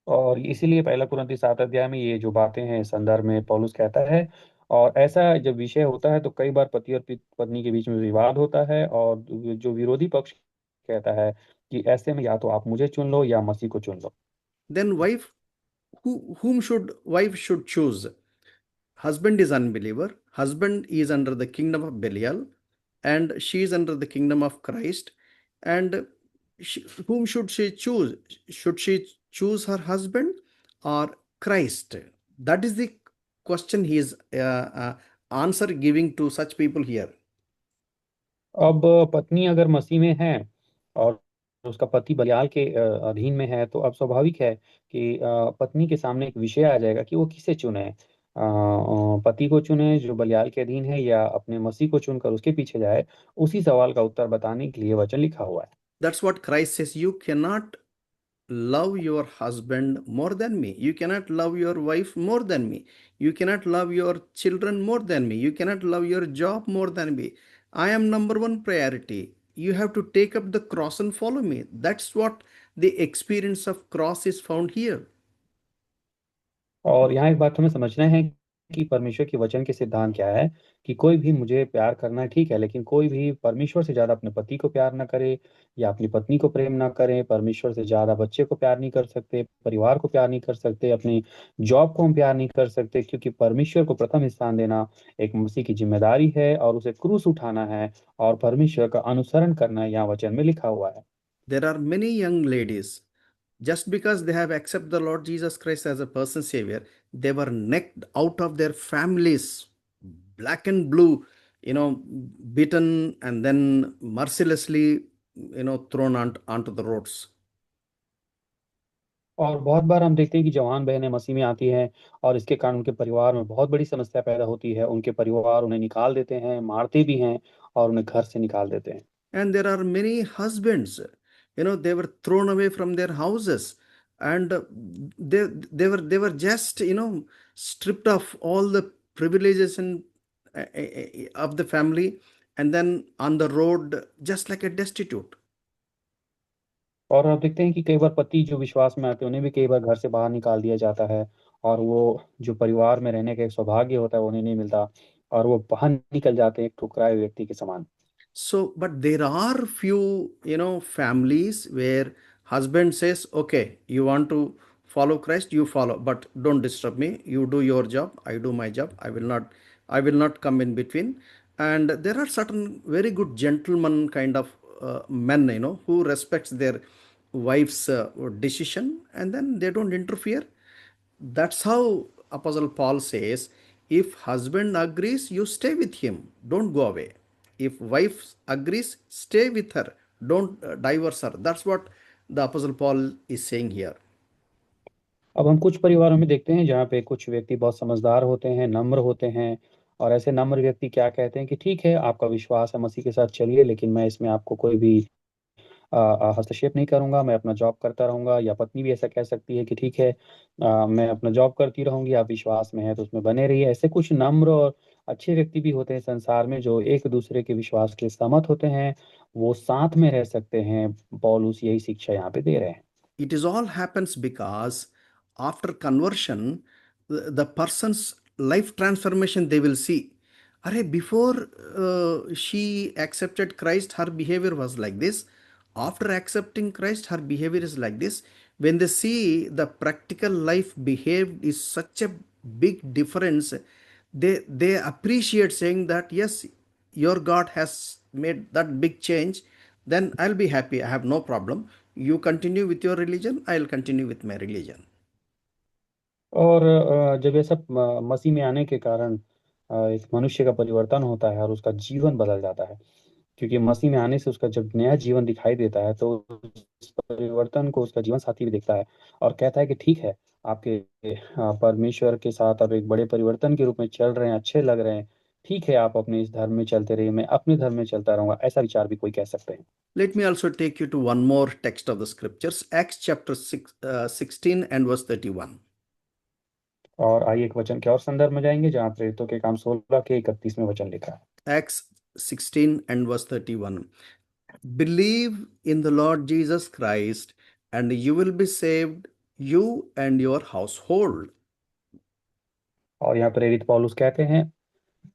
और इसीलिए पहला कुरिन्थी 7 अध्याय में ये जो बातें हैं इस संदर्भ में पौलुस कहता है। और ऐसा जब विषय होता है तो कई बार पति और पत्नी के बीच में विवाद होता है, और जो विरोधी पक्ष कहता है कि ऐसे में या तो आप मुझे चुन लो या मसीह को चुन लो। Then whom should wife should choose? Husband is unbeliever, husband is under the kingdom of Belial, and she is under the kingdom of Christ. And whom should she choose? Should she choose her husband or Christ? That is the question he is answer giving to such people here. अब पत्नी अगर मसीह में है और उसका पति बलियाल के अधीन में है, तो अब स्वाभाविक है कि पत्नी के सामने एक विषय आ जाएगा कि वो किसे चुने। पति को चुने जो बलियाल के अधीन है, या अपने मसीह को चुनकर उसके पीछे जाए। उसी सवाल का उत्तर बताने के लिए वचन लिखा हुआ है। That's what Christ says. You cannot love your husband more than me. You cannot love your wife more than me. You cannot love your children more than me. You cannot love your job more than me. I am number one priority. You have to take up the cross and follow me. That's what the experience of cross is found here. और यहाँ एक बात हमें समझना है कि परमेश्वर के वचन के सिद्धांत क्या है कि कोई भी मुझे प्यार करना ठीक है, लेकिन कोई भी परमेश्वर से ज्यादा अपने पति को प्यार ना करे या अपनी पत्नी को प्रेम ना करे। परमेश्वर से ज्यादा बच्चे को प्यार नहीं कर सकते, परिवार को प्यार नहीं कर सकते, अपनी जॉब को हम प्यार नहीं कर सकते, क्योंकि परमेश्वर को प्रथम स्थान देना एक मसीह की जिम्मेदारी है और उसे क्रूस उठाना है और परमेश्वर का अनुसरण करना यहाँ वचन में लिखा हुआ है। There are many young ladies, just because they have accepted the Lord Jesus Christ as a personal savior, they were knocked out of their families, black and blue, beaten and then mercilessly, thrown onto the roads. और बहुत बार हम देखते हैं कि जवान बहनें मसीह में आती हैं और इसके कारण उनके परिवार में बहुत बड़ी समस्या पैदा होती है। उनके परिवार उन्हें निकाल देते हैं, मारते भी हैं और उन्हें घर से निकाल देते हैं। And there are many husbands, they were thrown away from their houses, and they were just, stripped of all the privileges and of the family, and then on the road just like a destitute. और आप देखते हैं कि कई बार पति जो विश्वास में आते हैं उन्हें भी कई बार घर से बाहर निकाल दिया जाता है, और वो जो परिवार में रहने का एक सौभाग्य होता है वो उन्हें नहीं मिलता, और वो बाहर निकल जाते हैं एक ठुकराए हुए व्यक्ति के समान। So, but there are few, families where husband says, okay, you want to follow Christ, you follow, but don't disturb me. You do your job, I do my job. I will not come in between. And there are certain very good gentlemen kind of men, who respects their wife's decision, and then they don't interfere. That's how Apostle Paul says, if husband agrees, you stay with him, don't go away. If wife agrees, stay with her, don't divorce her. That's what the Apostle Paul is saying here. अब हम कुछ परिवारों में देखते हैं जहाँ पे कुछ व्यक्ति बहुत समझदार होते हैं, नम्र होते हैं, और ऐसे नम्र व्यक्ति क्या कहते हैं कि ठीक है, आपका विश्वास है, मसीह के साथ चलिए, लेकिन मैं इसमें आपको कोई भी हस्तक्षेप नहीं करूँगा, मैं अपना जॉब करता रहूँगा। या पत्नी भी ऐसा कह सकती है कि ठीक है, मैं अपना जॉब करती रहूँगी, आप विश्वास में हैं तो उसमें बने रहिए। ऐसे कुछ नम्र और अच्छे व्यक्ति भी होते हैं संसार में जो एक दूसरे के विश्वास के सहमत होते हैं, वो साथ में रह सकते हैं। पौलुस यही शिक्षा यहाँ पे दे रहे हैं। It is all happens because after conversion, the person's life transformation they will see. Arey, before she accepted Christ, her behavior was like this. After accepting Christ, her behavior is like this. When they see the practical life behaved is such a big difference, they appreciate, saying that yes, your God has made that big change, then I'll be happy. I have no problem. You continue with your religion, I'll continue with my religion. और जब ये सब मसीह में आने के कारण एक मनुष्य का परिवर्तन होता है और उसका जीवन बदल जाता है, क्योंकि मसीह में आने से उसका जब नया जीवन दिखाई देता है तो उस परिवर्तन को उसका जीवन साथी भी देखता है और कहता है कि ठीक है, आपके परमेश्वर के साथ आप एक बड़े परिवर्तन के रूप में चल रहे हैं, अच्छे लग रहे हैं, ठीक है, आप अपने इस धर्म में चलते रहिए, मैं अपने धर्म में चलता रहूंगा, ऐसा विचार भी कोई कह सकते हैं। Let me also take you to one more text of the scriptures, Acts chapter 16 and verse 31. और आइए एक वचन के और संदर्भ में जाएंगे जहाँ प्रेरितों के काम 16 के 31वें वचन लिखा है। Acts 16 and verse 31. Believe in the Lord Jesus Christ, and you will be saved, you and your household. और यहाँ प्रेरित पौलुस कहते हैं,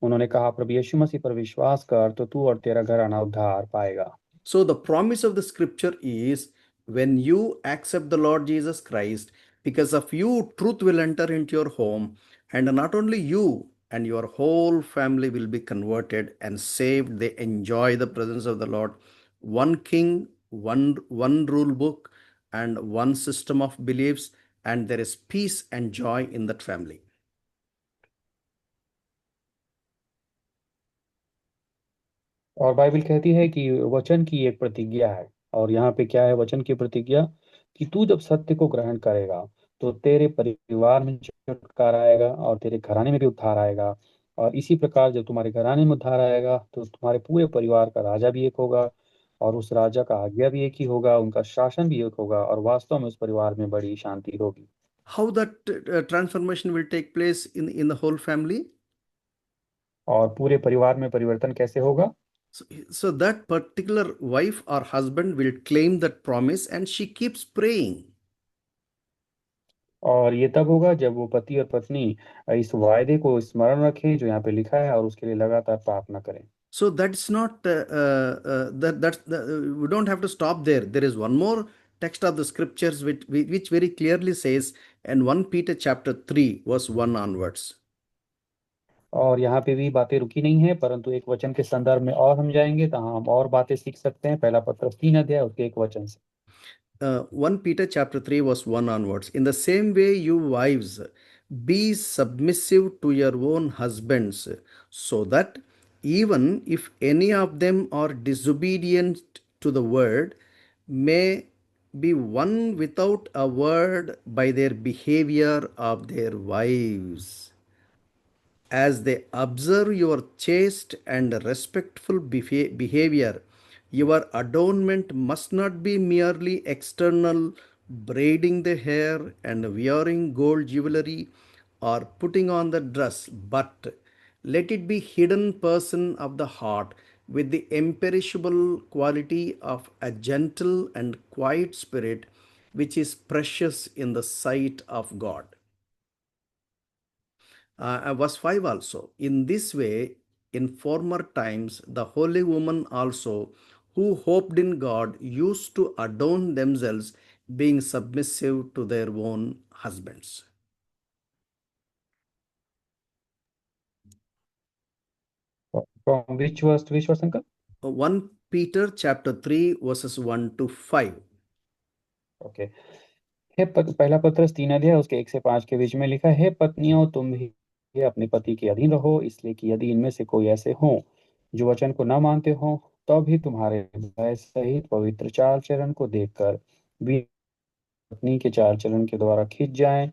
उन्होंने कहा, प्रभु यीशु मसीह पर विश्वास कर तो तू और तेरा घराना उद्धार पाएगा। So, the promise of the scripture is when you accept the Lord Jesus Christ, because of you, truth will enter into your home, and not only you and your whole family will be converted and saved. They enjoy the presence of the Lord. One king, one rule book, and one system of beliefs, and there is peace and joy in that family. और Bible कहती है कि वचन की एक प्रतिज्ञा है, और यहाँ पे क्या है वचन की प्रतिज्ञा, कि तू जब सत्य को ग्रहण करेगा तो तेरे परिवार में छुटकारा आएगा और तेरे घराने में भी उद्धार आएगा। और इसी प्रकार जब तुम्हारे घराने में उद्धार आएगा तो तुम्हारे पूरे परिवार का राजा भी एक होगा, और उस राजा का आज्ञा भी एक ही होगा, उनका शासन भी एक होगा, और वास्तव में उस परिवार में बड़ी शांति होगी। How that transformation will take place in the whole family? और पूरे परिवार में परिवर्तन कैसे होगा? So that particular wife or husband will claim that promise and she keeps praying. और ये तब होगा जब वो पति और पत्नी इस वायदे को स्मरण रखें जो यहाँ पे लिखा है, और उसके लिए लगातार प्रार्थना करें। So that's not we don't have to stop there. There is one more text of the scriptures which very clearly says in 1 Peter chapter 3 verse 1 onwards. और यहाँ पे भी बातें रुकी नहीं है, परंतु एक वचन के संदर्भ में और हम जाएंगे तो हम और बातें सीख सकते हैं। पहला पत्र 3 अध्याय उसके एक वचन से। 1 Peter chapter 3 verse 1 onwards. In the same way, you wives, be submissive to your own husbands, so that even if any of them are disobedient to the word, may be won without a word by their behavior of their wives, as they observe your chaste and respectful behavior. Your adornment must not be merely external, braiding the hair and wearing gold jewelry or putting on the dress, but let it be hidden person of the heart, with the imperishable quality of a gentle and quiet spirit, which is precious in the sight of God. Verse 5 also. In this way, in former times, the holy women also, who hoped in God, used to adorn themselves, being submissive to their own husbands. From which verse, uncle? 1 Peter chapter 3 verses 1 to 5. Okay. पहला पत्रस 3 अध्याय उसके 1 से 5 के बीच में लिखा है, पत्नियों तुम भी अपने पति के अधीन रहो, इसलिए कि यदि इनमें से कोई ऐसे हो जो वचन को न मानते हो, तो भी तुम्हारे भय सहित पवित्र चाल चरण को देखकर भी पत्नी के चाल चलन के द्वारा खिंच जाएं।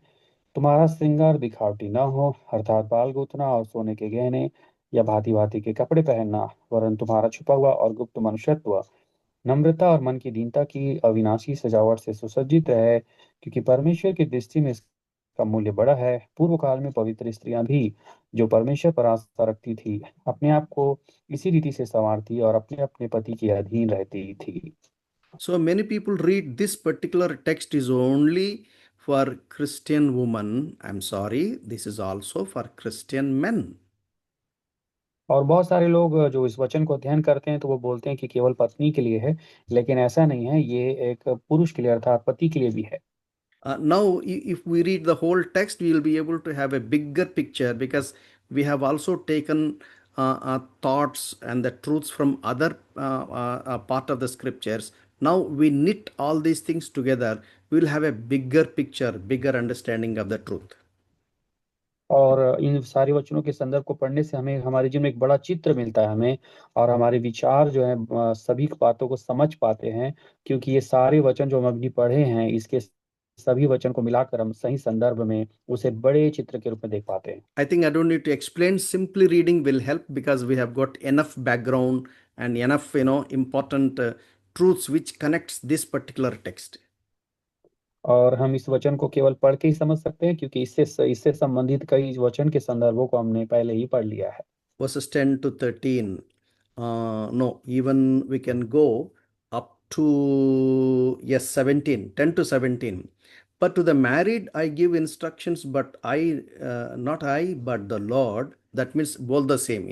तुम्हारा श्रृंगार दिखावटी न हो, अर्थात बाल गूंथना और सोने के गहने या भांति भांति के कपड़े पहनना, वरन तुम्हारा छुपा हुआ और गुप्त मनुष्यत्व नम्रता और मन की दीनता की अविनाशी सजावट से सुसज्जित रहे, क्योंकि परमेश्वर की दृष्टि में इसका मूल्य बड़ा है। पूर्व काल में पवित्र स्त्रियां भी, जो परमेश्वर पर आस्था रखती थी, अपने आप को इसी रीति से संवारती और अपने अपने पति के अधीन रहती थी। So many people read this particular text is only for Christian women. I'm sorry, this is also for Christian men. और बहुत सारे लोग जो इस वचन को अध्ययन करते हैं तो वो बोलते हैं कि केवल पत्नी के लिए है, लेकिन ऐसा नहीं है, ये एक पुरुष के लिए अर्थात पति के लिए भी है। Now, if we read the whole text, we will be able to have a bigger picture because we have also taken thoughts and the truths from other part of the scriptures. Now we knit all these things together, we will have a bigger picture, bigger understanding of the truth. और इन सारे वचनों के संदर्भ को पढ़ने से हमें हमारे जीवन में एक बड़ा चित्र मिलता है हमें, और हमारे विचार जो है सभी बातों को समझ पाते हैं, क्योंकि ये सारे वचन जो हम अभी पढ़े हैं, इसके सभी वचन को मिलाकर हम सही संदर्भ में उसे बड़े चित्र के रूप में देख पाते हैं। I think I don't need to explain. Simply reading will help because we have got enough background and enough, important truths which connects this particular text. और हम इस वचन को केवल पढ़ के ही समझ सकते हैं, क्योंकि इससे संबंधित कई वचन के संदर्भों को हमने पहले ही पढ़ लिया है। Verses 10 to 13. No, even we can go up to, yes, 17, 10 to 17. But to the married I give instructions, but not I, but the Lord. That means both the same,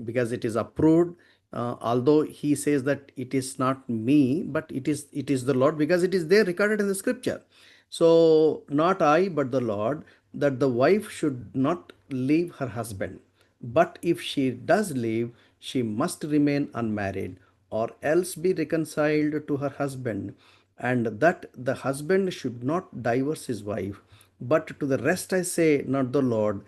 because it is approved. Although he says that it is not me, but it is the Lord, because it is there recorded in the scripture. So not I, but the Lord, that the wife should not leave her husband. But if she does leave, she must remain unmarried, or else be reconciled to her husband, and that the husband should not divorce his wife. But to the rest I say, not the Lord,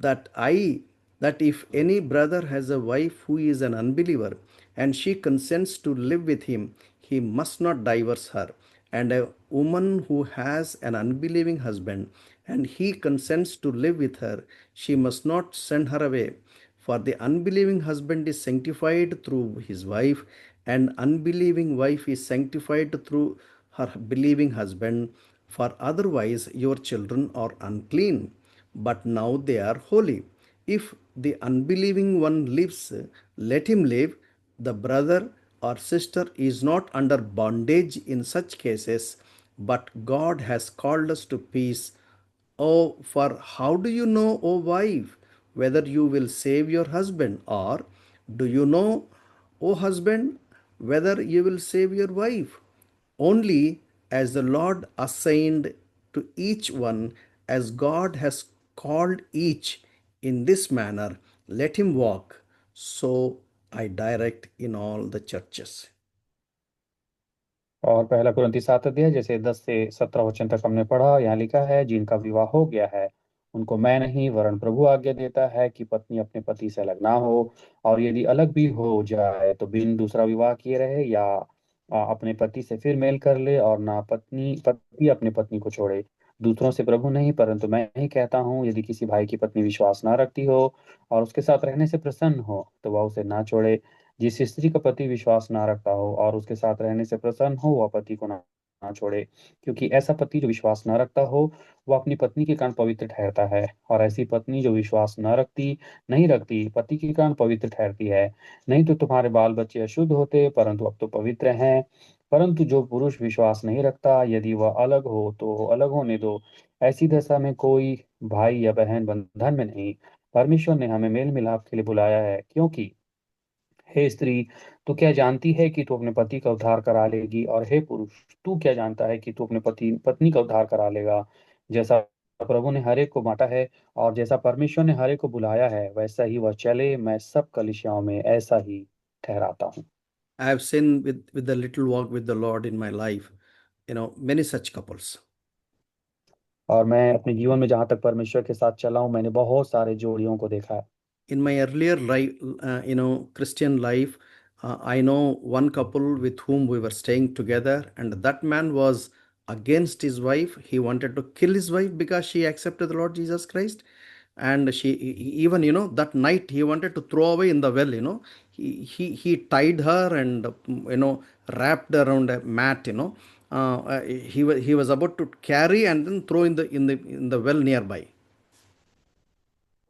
that if any brother has a wife who is an unbeliever, and she consents to live with him, he must not divorce her. And a woman who has an unbelieving husband, and he consents to live with her, she must not send her away. For the unbelieving husband is sanctified through his wife, and unbelieving wife is sanctified through her believing husband. For otherwise your children are unclean, but now they are holy. If the unbelieving one lives, let him live. The brother or sister is not under bondage in such cases, but God has called us to peace. Oh, for how do you know, O wife, whether you will save your husband? Or do you know, O husband, whether you will save your wife? Only as the Lord assigned to each one, as God has called each in this manner, let him walk. So I direct in all the churches. और पहला कुरिन्थी 7 अध्याय जैसे 10 से 17 वचन तक हमने पढ़ा, यहाँ लिखा है, जिनका विवाह हो गया है उनको मैं नहीं वरन प्रभु आज्ञा देता है कि पत्नी अपने पति से अलग ना हो, और यदि अलग भी हो जाए तो बिन दूसरा विवाह किए रहे, या अपने पति से फिर मेल कर ले, और ना पति अपने पत्नी को छोड़े। दूसरों से प्रभु नहीं परंतु मैं ही कहता हूँ, यदि किसी भाई की पत्नी विश्वास ना रखती हो और उसके साथ रहने से प्रसन्न हो, तो वह उसे ना छोड़े। जिस स्त्री का पति विश्वास ना रखता हो और उसके साथ रहने से प्रसन्न हो, वह पति को ना ना छोड़े, क्योंकि ऐसा पति जो विश्वास न रखता हो वह अपनी पत्नी के कारण पवित्र ठहरता है, और ऐसी पत्नी जो विश्वास न रखती नहीं रखती पति के कारण पवित्र ठहरती है। नहीं तो तुम्हारे बाल बच्चे अशुद्ध होते, परंतु अब तो पवित्र हैं। परंतु जो पुरुष विश्वास नहीं रखता, यदि वह अलग हो तो अलग होने दो। ऐसी दशा में कोई भाई या बहन बंधन में नहीं। परमेश्वर ने हमें मेल मिलाप के लिए बुलाया है, क्योंकि हे स्त्री, तू क्या जानती है कि तू अपने पति का उद्धार करा लेगी, और हे पुरुष, तू क्या जानता है कि तू अपने पति पत्नी का उद्धार करा लेगा। जैसा प्रभु ने हर एक को बांटा है और जैसा परमेश्वर ने हर एक को बुलाया है, वैसा ही वह चले। मैं सब कलीसियाओं में ऐसा ही ठहराता हूँ। I have seen with the little walk with the Lord in my life, many such couples. और मैं अपने जीवन में जहां तक परमेश्वर के साथ चला हूं, मैंने बहुत सारे जोड़ियों को देखा है। In my earlier life, Christian life, I know one couple with whom we were staying together, and that man was against his wife. He wanted to kill his wife because she accepted the Lord Jesus Christ. And even, that night he wanted to throw away in the well, he tied her and, wrapped around a mat, he was about to carry and then throw in the well nearby.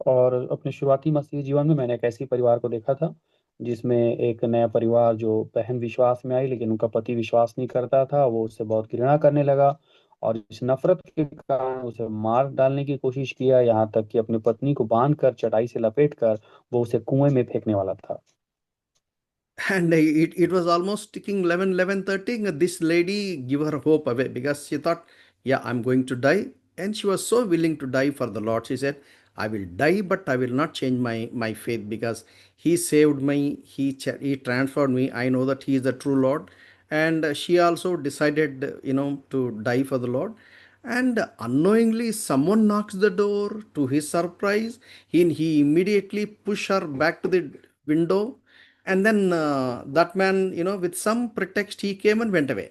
और अपने शुरुआती मसीही जीवन में मैंने एक ऐसी परिवार को देखा था जिसमें एक नया परिवार, जो बहन विश्वास में आई लेकिन उनका पति विश्वास नहीं करता था, वो उससे बहुत घृणा करने लगा और इस नफरत के कारण उसे मार डालने की कोशिश किया, यहाँ तक कि अपनी पत्नी को बांध कर चटाई से लपेट कर वो उसे कुएं में फेंकने वाला था। And it was almost ticking 11:30. This lady give her hope away because she thought, yeah, I'm going to die. And she was so willing to die for the Lord. She said, I will die, but I will not change my faith because he saved me. He transferred me. I know that he is the true Lord. And she also decided, to die for the Lord. And unknowingly, someone knocks the door. To his surprise, he immediately push her back to the window, and then that man, with some pretext, he came and went away.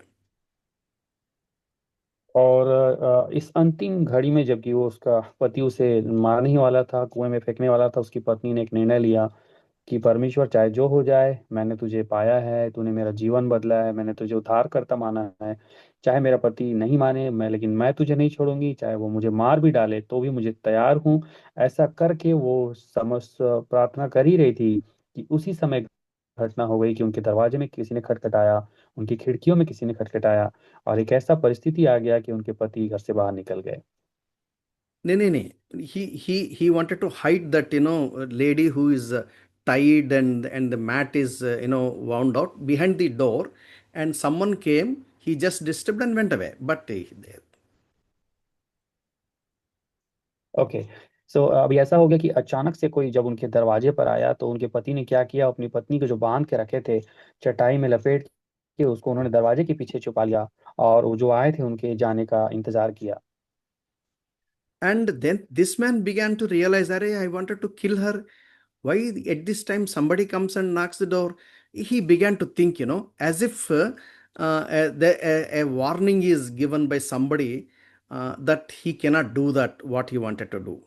और इस अंतिम घड़ी में जबकि वो उसका पति उसे मारने ही वाला था, कुएं में फेंकने वाला था, उसकी पत्नी ने एक निर्णय लिया कि परमेश्वर चाहे जो हो जाए, मैंने तुझे पाया है, तूने मेरा जीवन बदला है, मैंने तुझे उद्धार करता माना है। चाहे मेरा पति नहीं माने मैं, लेकिन मैं तुझे नहीं छोड़ूंगी, चाहे वो मुझे मार भी डाले तो भी मुझे तैयार हूँ। ऐसा करके वो समझ प्रार्थना कर ही रही थी कि उसी समय घटना हो गई कि उनके दरवाजे में किसी ने खटखटाया, उनकी खिड़कियों में किसी ने खटखटाया, और एक ऐसा परिस्थिति आ गया कि उनके पति घर से बाहर निकल गए। No, no, no. He wanted to hide that, lady who is tied, and the mat is, wound out behind the door, and someone came. He just disturbed and went away. But okay. So अभी ऐसा हो गया कि अचानक से कोई जब उनके दरवाजे पर आया तो उनके पति ने क्या किया, अपनी पत्नी को जो बांध के रखे थे चटाई में लपेट के, उसको उन्होंने दरवाजे के पीछे छुपा लिया और वो जो आए थे उनके जाने का इंतजार किया। and then this man began to realize, Arey, I wanted to kill her. Why at this time somebody comes and knocks the door? He began to think, as if a warning is given by somebody, that he cannot do that what he wanted to do.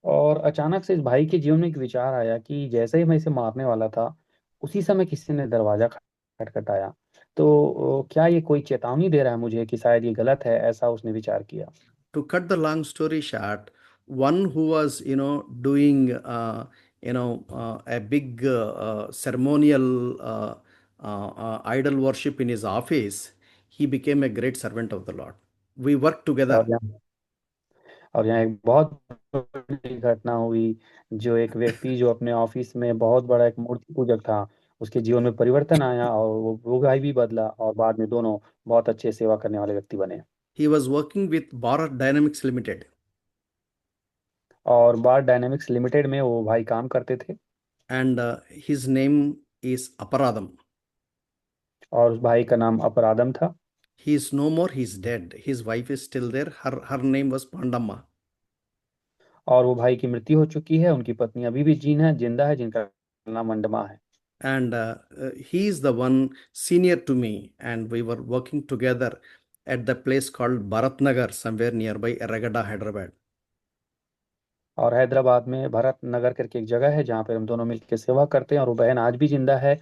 और अचानक से इस भाई के जीवन में एक विचार आया कि जैसे ही मैं इसे मारने वाला था, उसी समय किसी ने दरवाजा खटखटाया। तो क्या ये कोई चेतावनी दे रहा है मुझे कि शायद ये गलत है, ऐसा उसने विचार किया। To cut the long story short, one who was, doing, a big ceremonial idol worship in his office, he became a great servant of the Lord. We worked और together. यहाँ और यहाँ एक बहुत बड़ी घटना हुई। जो एक व्यक्ति जो अपने ऑफिस में बहुत बड़ा एक मूर्ति पूजक था, उसके जीवन में परिवर्तन आया और वो भाई भी बदला और बाद में दोनों बहुत अच्छे सेवा करने वाले व्यक्ति बने। He was working with Bharat Dynamics Limited, और बार डायनेमिक्स लिमिटेड में वो भाई काम करते थे। and his name is Aparadam. और उस भाई का नाम अपराधम था। He is no more, he's dead. His wife is still there. Her name was Pandamma. और वो भाई की मृत्यु हो चुकी है, उनकी पत्नी अभी भी जिंदा है, जिनका नाम मंडमा है। And he is the one senior to me, and we were working together at the place called Bharatnagar, somewhere nearby Erragada, Hyderabad. और हैदराबाद में भरत नगर करके एक जगह है जहाँ पे हम दोनों मिलकर सेवा करते हैं, और वो बहन आज भी जिंदा है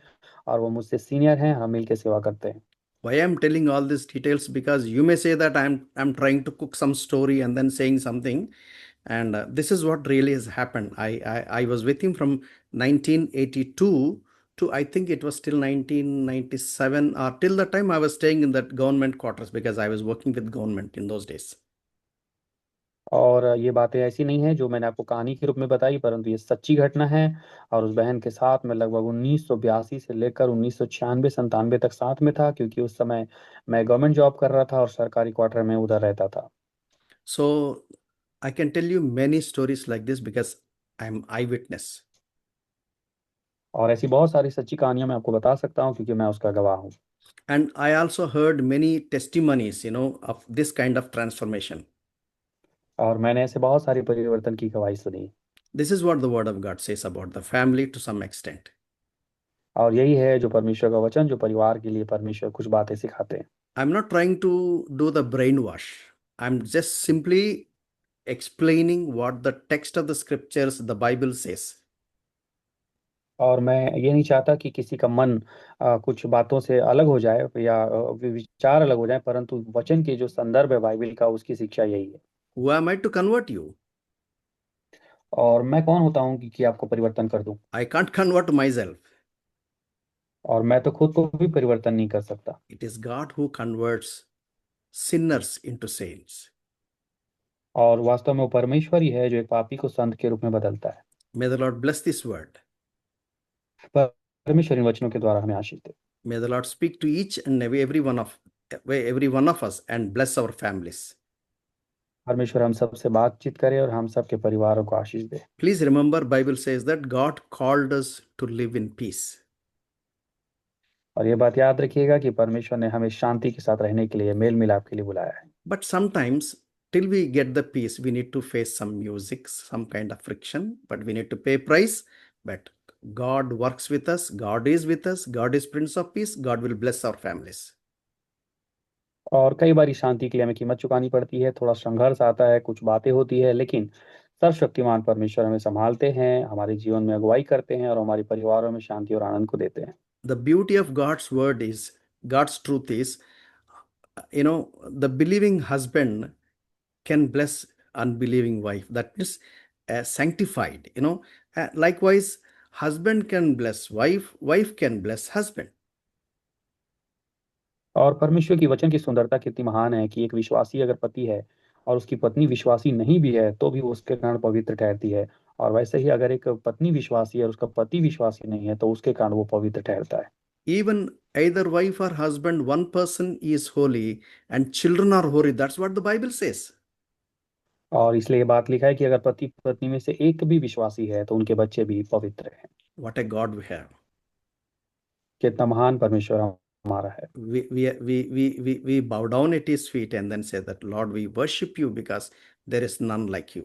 और वो मुझसे सीनियर हैं, हम मिलकर सेवा करते हैं। Why I'm telling all these details? Because you may say that I'm trying to cook some story and then saying something, and this is what really has happened. I was with him from 1982 to I think it was till 1997 or till the time I was staying in that government quarters because I was working with government in those days. और ये बातें ऐसी नहीं है जो मैंने आपको कहानी के रूप में बताई, परंतु ये सच्ची घटना है। और उस बहन के साथ मैं लगभग 1982 से लेकर 1996 97 तक साथ में था, क्योंकि उस समय मैं गवर्नमेंट जॉब कर रहा था और सरकारी क्वार्टर में उधर रहता था। So I can tell you many stories like this because I'm eyewitness. और ऐसी बहुत सारी सच्ची कहानियां मैं आपको बता सकता हूँ, क्योंकि मैं उसका गवाह हूँ। And I also heard many testimonies, of this kind of transformation. और मैंने ऐसे बहुत सारे परिवर्तन की गवाही सुनी। This is what the Word of God says about the family to some extent. और यही है जो परमेश्वर का वचन, जो परिवार के लिए परमेश्वर कुछ बातें सिखाते हैं। I'm not trying to do the brainwash. I'm just simply explaining what the text of the scriptures, the Bible says. और मैं ये नहीं चाहता कि किसी का मन कुछ बातों से अलग हो जाए या विचार अलग हो जाए, परंतु वचन के जो संदर्भ है बाइबल का, उसकी शिक्षा यही है। Who am I to convert you? और मैं कौन होता हूँ कि आपको परिवर्तन कर दूं? I can't convert myself. और मैं तो खुद को भी परिवर्तन नहीं कर सकता। It is God who converts sinners into saints. और वास्तव में वो परमेश्वर ही है जो एक पापी को संत के रूप में बदलता है। May the Lord bless this word. परमेश्वर इन वचनों के द्वारा हमें आशीष दे। May the Lord speak to each and every one of us and bless our families. परमेश्वर हम सबसे बातचीत करे और हम सबके परिवारों को आशीष दे। Please remember, Bible says that God called us to live in peace. और ये बात याद रखिएगा कि परमेश्वर ने हमें शांति के साथ रहने के लिए, मेल मिलाप के लिए बुलाया है। But sometimes, till we get the peace, we need to face some music, some kind of friction, but we need to pay price. But God works with us. God is with us. God is Prince of Peace. God will bless our families. और कई बार शांति के लिए हमें कीमत चुकानी पड़ती है, थोड़ा संघर्ष आता है, कुछ बातें होती है, लेकिन सर्वशक्तिमान परमेश्वर हमें संभालते हैं, हमारे जीवन में अगुवाई करते हैं और हमारे परिवारों में शांति और आनंद को देते हैं। The beauty of God's word is, God's truth is, the believing husband can bless unbelieving wife. That means sanctified. Likewise, husband can bless wife, wife can bless husband. और परमेश्वर की वचन की सुंदरता कितनी महान है कि एक विश्वासी अगर पति है और उसकी पत्नी विश्वासी नहीं भी है, तो भी वो उसके कारण पवित्र ठहरती है। और वैसे ही अगर एक पत्नी विश्वासी है और उसका पति विश्वासी नहीं है, तो उसके कारण वो पवित्र ठहरता है। Even either wife or husband, one person is holy and children are holy. That's what the Bible says. और इसलिए ये बात लिखा है कि अगर पति पत्नी में से एक भी विश्वासी है, तो उनके बच्चे भी पवित्र हैं। What a God we have. कितना महान परमेश्वर हमारा है। We bow down at his feet and then say that, Lord, we worship you because there is none like you.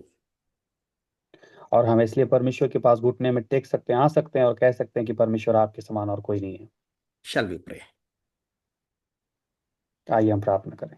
और हम इसलिए परमेश्वर के पास घुटने में टेक सकते हैं, आ सकते हैं और कह सकते हैं कि परमेश्वर आपके समान और कोई नहीं है। Shall we pray? आइए हम प्रार्थना करें।